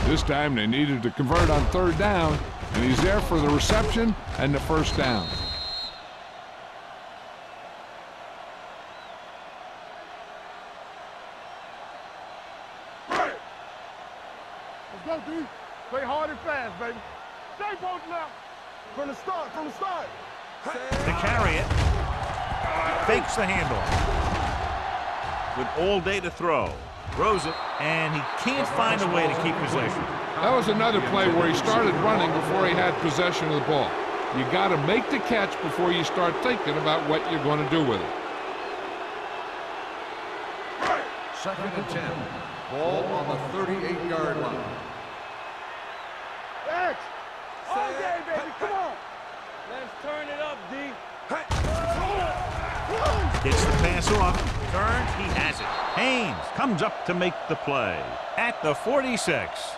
This time they needed to convert on 3rd down, and he's there for the reception and the 1st down. Let's go, D. Play hard and fast, baby. Stay both now. From the start. To carry it. Fakes the handoff. With all day to throw. Throws it, and he can't find a way to keep possession. That was another play where he started running before he had possession of the ball. You got to make the catch before you start thinking about what you're going to do with it. 2nd and 10. Ball on the 38-yard line. X. All day, baby. Come on. Let's turn it up, D. Gets the pass off. Turns. He has it. Haynes comes up to make the play at the 46.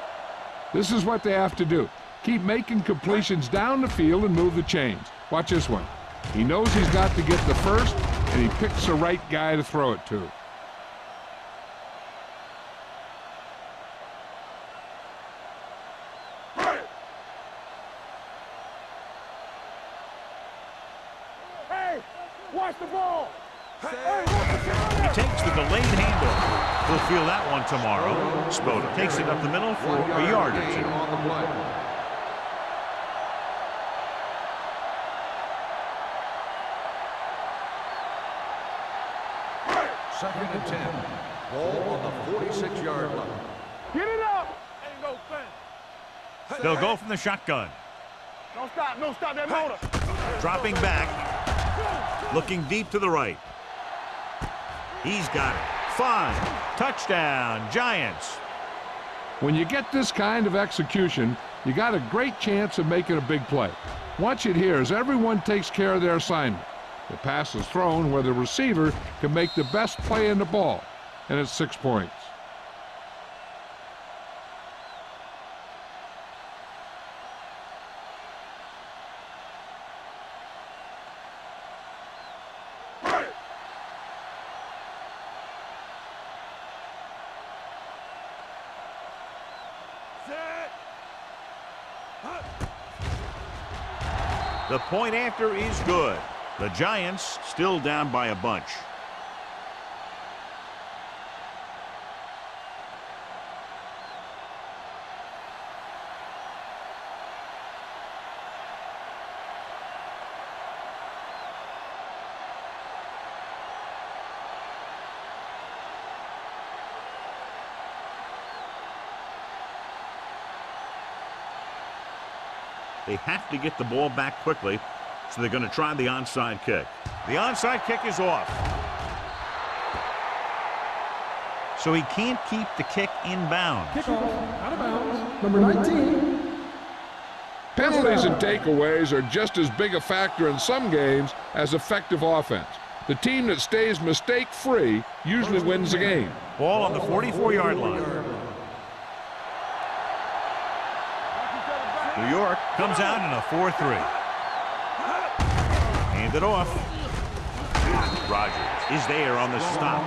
This is what they have to do. Keep making completions down the field and move the chains. Watch this one. He knows he's got to get the first, and he picks the right guy to throw it to. Watch the ball. He takes the delayed handoff. He'll feel that one tomorrow. Spoda takes it up the middle for a yard or 2. On the play. Second and 10. Ball on the 46-yard line. Get it up. Ain't no thing. They'll go from the shotgun. Don't stop that motor. Dropping back. Looking deep to the right. He's got it. 5. Touchdown, Giants. When you get this kind of execution, you got a great chance of making a big play. Watch it here as everyone takes care of their assignment. The pass is thrown where the receiver can make the best play in the ball, and it's 6 points. The point after is good. The Giants still down by a bunch. They have to get the ball back quickly, so they're going to try the onside kick. The onside kick is off. So he can't keep the kick inbounds. Kickoff, out of bounds, number 19. Penalties and takeaways are just as big a factor in some games as effective offense. The team that stays mistake-free usually wins the game. Ball on the 44-yard line. New York comes out in a 4-3. Hand it off. Rogers is there on the stop.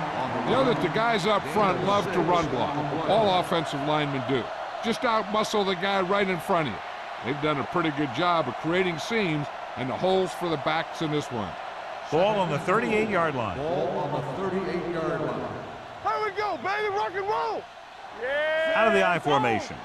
You know that the guys up front love to run block. All offensive linemen do. Just out-muscle the guy right in front of you. They've done a pretty good job of creating seams and the holes for the backs in this one. Ball on the 38-yard line. Ball on the 38-yard line. Here we go, baby, rock and roll. Yeah. Out of the I formation.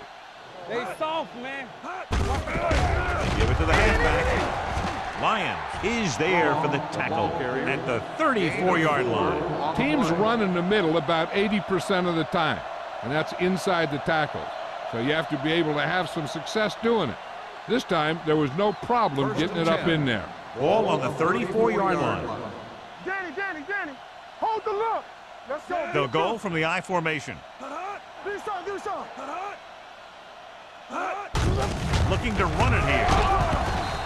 They soft, man. They give it to the halfback. Lyons is there for the tackle at the 34-yard line. Teams run in the middle about 80% of the time, and that's inside the tackles. So you have to be able to have some success doing it. This time, there was no problem getting it up in there. Ball on the 34-yard line. Danny, hold the look. Let's go. They'll go from the I formation. Do some. Looking to run it here.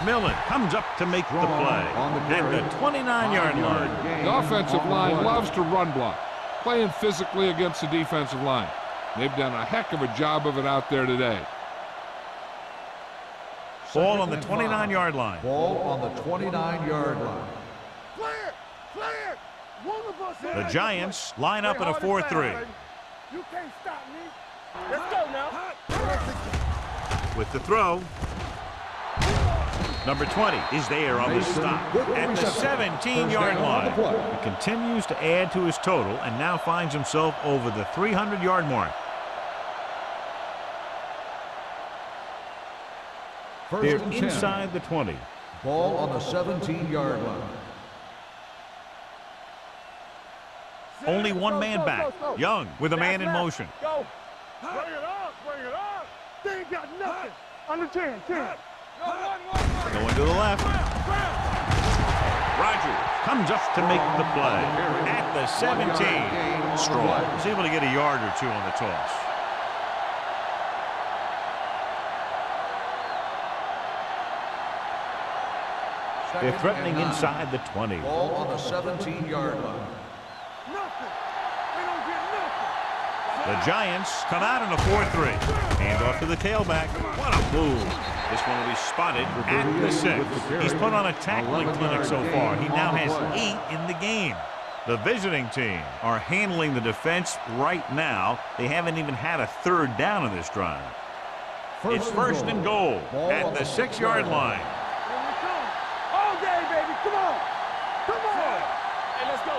Millen comes up to make the play at the 29-yard line. The offensive line loves to run block, playing physically against the defensive line. They've done a heck of a job of it out there today. Ball on the 29-yard line. Ball on the 29-yard line. Clear. One of us. The Giants line up in a 4-3. You can't stop me. Let's go now. With the throw. Number 20 is there on the stop at the 17-yard line. He continues to add to his total and now finds himself over the 300-yard mark. They're inside the 20. Ball on the 17-yard line. Only one man back. Young with a man in motion. Go. Bring it up. They ain't got nothing. Under 10. Going to the left. Rogers comes up to make the play at the 17. Strong was able to get a yard or two on the toss. They're threatening inside the 20. Ball on the 17-yard line. Nothing. They don't get nothing. The Giants come out in a 4-3. Hand off to the tailback. What a move. This one will be spotted at the 6. He's put on a tackling clinic so far. He now has 8 in the game. The visiting team are handling the defense right now. They haven't even had a third down in this drive. It's first and goal at the 6-yard line. All day, baby. Come on. Hey, let's go.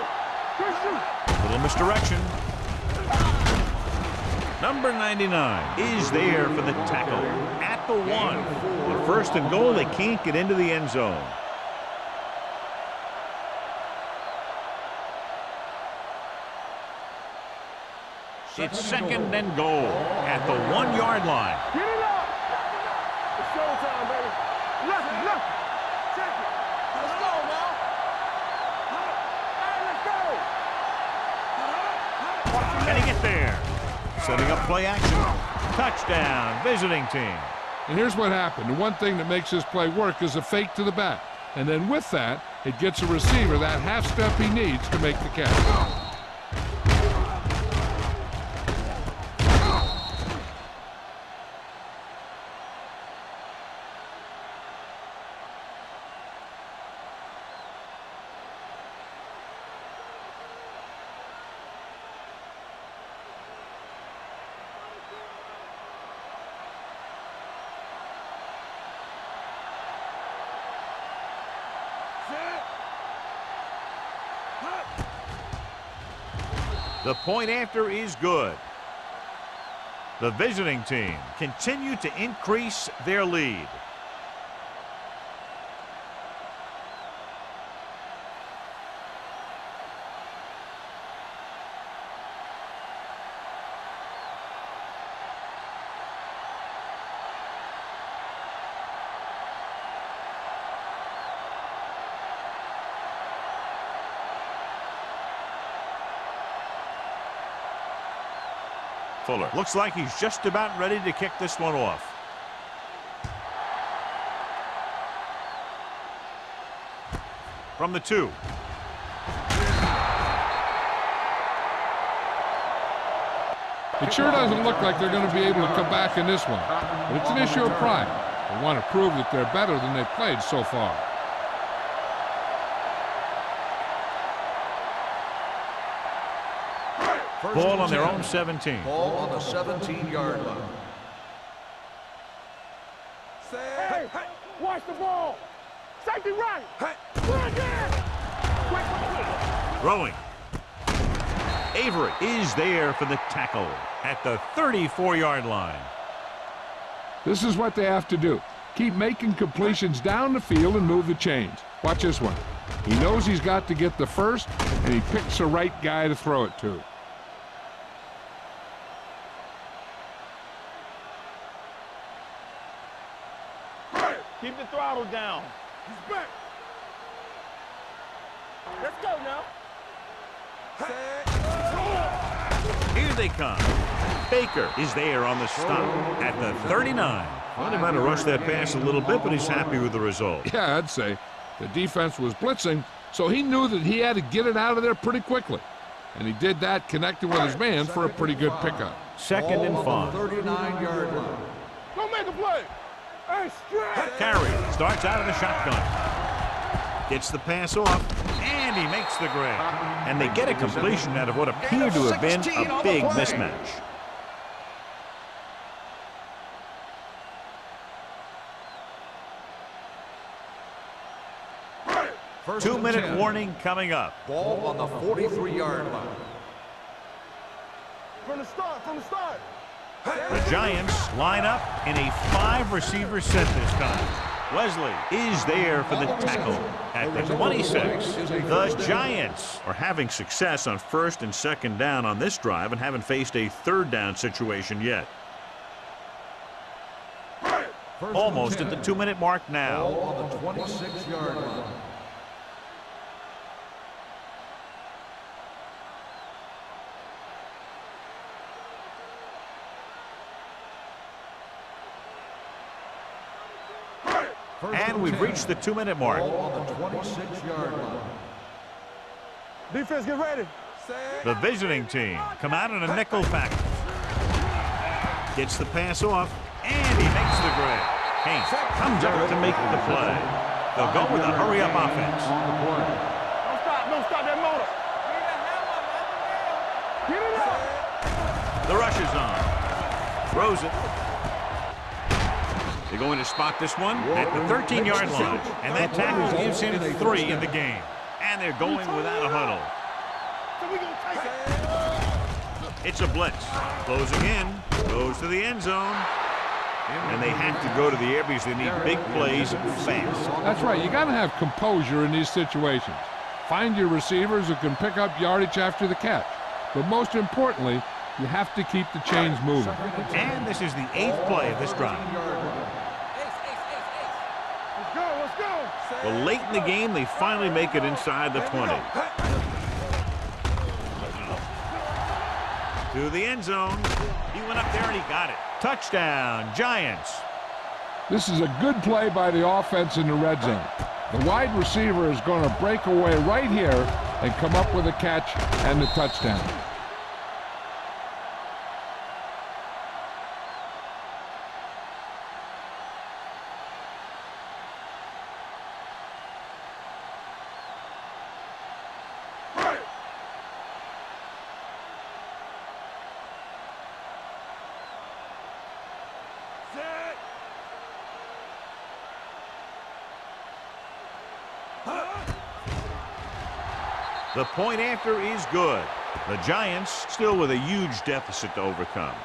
Good shoot. Little misdirection. Number 99 is there for the tackle at the 1. The first and goal, they can't get into the end zone. It's second and goal at the 1-yard line. Get it up. It's showtime, baby. Left. Check it. Let's go now. Hey, let's go. Can he get there? Setting up play action. Touchdown, visiting team. And here's what happened. The one thing that makes this play work is a fake to the back. And then with that, it gets a receiver that half step he needs to make the catch. The point after is good. The visiting team continue to increase their lead. Fuller. Looks like he's just about ready to kick this one off. From the 2. It sure doesn't look like they're going to be able to come back in this one, but it's an issue of pride. They want to prove that they're better than they've played so far. Ball on their own 17. Ball on the 17-yard line. Hey, watch the ball. Safety right. Run again. Throwing. Avery is there for the tackle at the 34-yard line. This is what they have to do. Keep making completions down the field and move the chains. Watch this one. He knows he's got to get the first, and he picks the right guy to throw it to. Keep the throttle down. He's back. Let's go now. Here they come. Baker is there on the stop at the 39. Well, they might have rushed that pass a little bit, but he's happy with the result. Yeah, I'd say. The defense was blitzing, so he knew that he had to get it out of there pretty quickly. And he did that, connecting with his man for a pretty good pickup. 2nd and 5. 39-yard line. Go make a play. Hey, stretch. Carey starts out of the shotgun. Gets the pass off, and he makes the grab. And they get a completion out of what appeared to have been a big mismatch. First 2-minute 10. warning coming up. Ball on the 43-yard line. From the start, from the start. The Giants line up in a 5-receiver set this time. Wesley is there for the tackle at the 26. The Giants are having success on 1st and 2nd down on this drive and haven't faced a 3rd down situation yet. Almost at the 2-minute mark now. Ball on the 26-yard line. And we've reached the 2-minute mark. Ball on the 26-yard line. Defense, get ready. The visiting team come out in a nickel package. Gets the pass off, and he makes the grab. Haynes comes up to make the play. They'll go with a hurry-up offense. Don't stop that motor. Get it up. The rush is on. Throws it. They're going to spot this one at the 13-yard line. And that tackle gives him 3 in the game. And they're going without a huddle. So we gonna take it. It's a blitz. Closing in. Goes to the end zone. And they have to go to the air because they need big plays fast. That's right. You got to have composure in these situations. Find your receivers who can pick up yardage after the catch. But most importantly, you have to keep the chains moving. And this is the 8th play of this drive. Let's go, let's go. Well, late in the game, they finally make it inside the 20. To the end zone. He went up there and he got it. Touchdown, Giants. This is a good play by the offense in the red zone. The wide receiver is going to break away right here and come up with a catch and the touchdown. The point after is good. The Giants still with a huge deficit to overcome.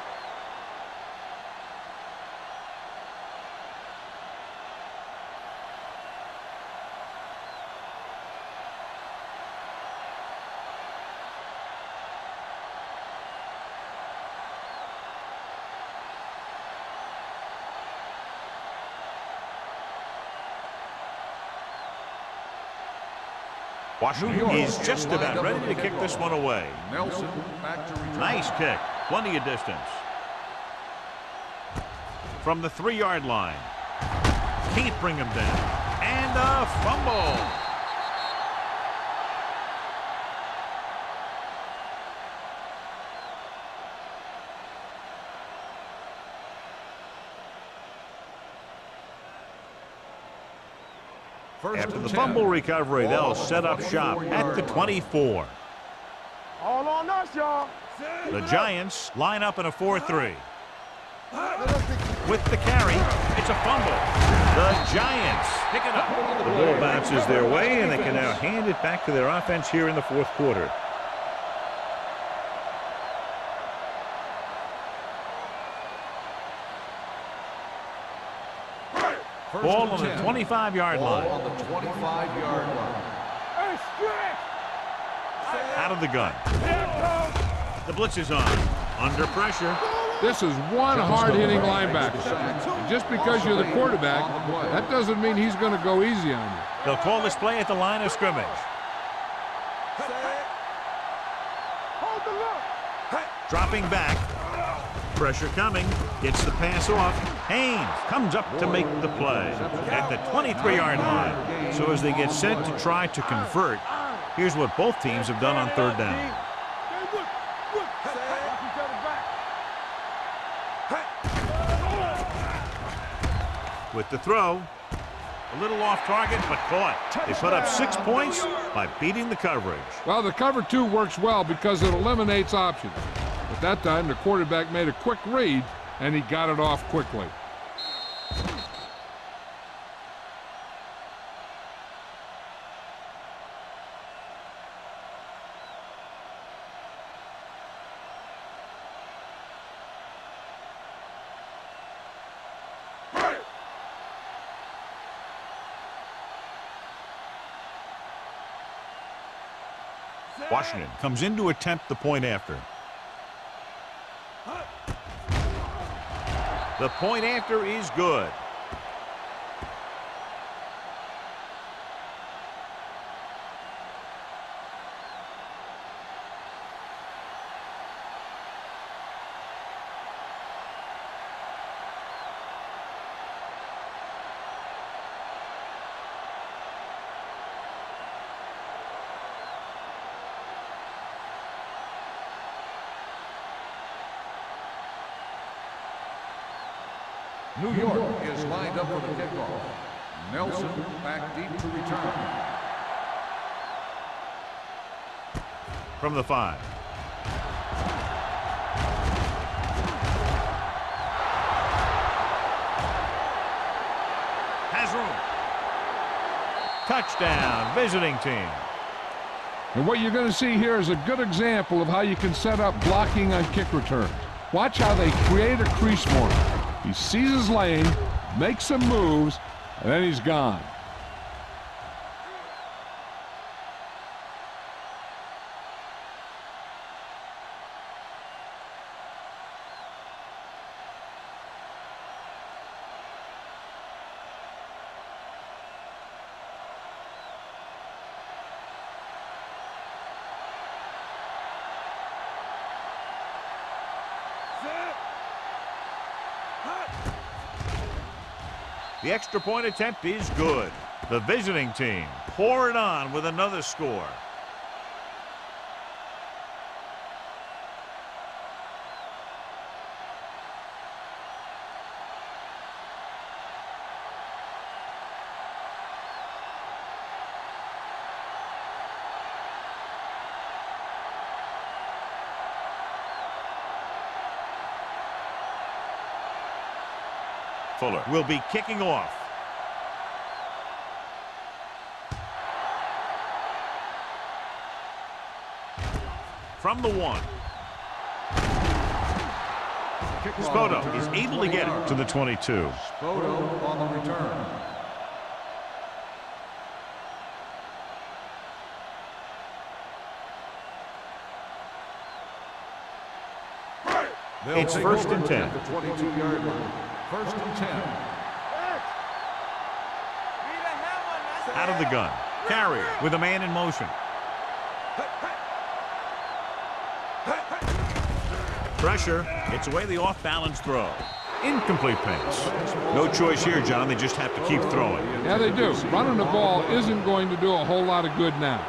Washington is just about ready to kick this one away. Nelson back to return. Nice kick. Plenty of distance. From the 3-yard line. Can't bring him down. And a fumble. After the fumble recovery, they'll set up shop at the 24. All on us, y'all. The Giants line up in a 4-3. With the carry, it's a fumble. The Giants pick it up. The ball bounces their way, and they can now hand it back to their offense here in the fourth quarter. Ball on the 25-yard line. On the 25-yard line. Hey, stretch. Out of the gun. The blitz is on. Under pressure. This is one hard-hitting linebacker. And just because you're the quarterback, that doesn't mean he's going to go easy on you. They'll call this play at the line of scrimmage. Hold the look. Dropping back. Pressure coming. Gets the pass off. Haynes comes up to make the play at the 23-yard line. So as they get set to try to convert, here's what both teams have done on third down. With the throw, a little off target, but caught. They put up 6 points by beating the coverage. Well, the cover 2 works well because it eliminates options. But that time, the quarterback made a quick read, and he got it off quickly. Washington comes in to attempt the point after. The point after is good. New York is lined up for the kickoff. Nelson back deep to return. From the 5. Has room. Touchdown, visiting team. And what you're going to see here is a good example of how you can set up blocking on kick returns. Watch how they create a crease for him. He sees his lane, makes some moves, and then he's gone. The extra point attempt is good. The visiting team pour it on with another score. Fuller will be kicking off. From the 1. Spoto is able to get it to the 22. Spoto on the return. It's first and 10. At the 22-yard line. First and 10. Out of the gun. Carrier with a man in motion. Pressure. It's away the off-balance throw. Incomplete pass. No choice here, John. They just have to keep throwing. Yeah, they do. Running the ball isn't going to do a whole lot of good now.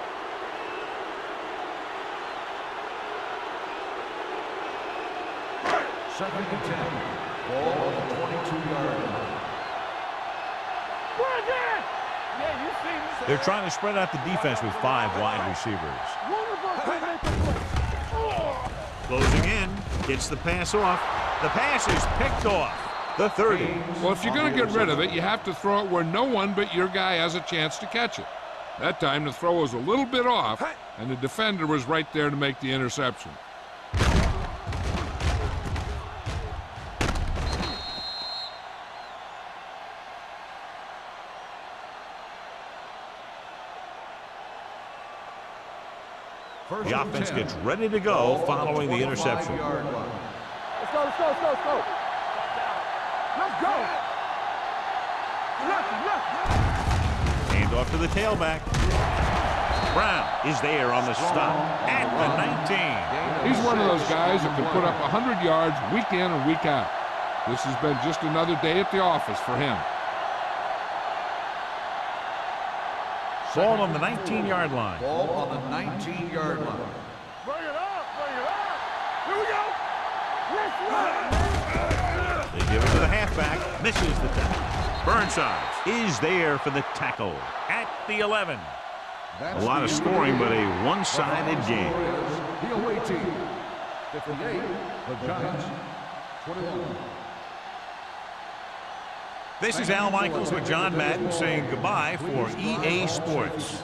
Second and 10. Ball on the 22-yard line. Yeah, you see me. They're trying to spread out the defense with 5 wide receivers. One of us can make a play. Oh. Closing in. Gets the pass off. The pass is picked off. The 30. Well, if you're going to get rid of it, you have to throw it where no one but your guy has a chance to catch it. That time the throw was a little bit off, and the defender was right there to make the interception. The offense gets ready to go following the interception. Let's go, let's go, let's go, let's go. Let's go. Hand off to the tailback. Brown is there on the stop at the 19. He's one of those guys that can put up 100 yards week in and week out. This has been just another day at the office for him. Ball on the 19-yard line. Ball on the 19-yard line. Bring it up, bring it up. Here we go. Let's run. They give it to the halfback. Misses the tackle. Burnside is there for the tackle at the 11. A lot of scoring, but a one-sided game. The away team, 58, the Giants, 21. This is Al Michaels with John Madden saying goodbye for EA Sports.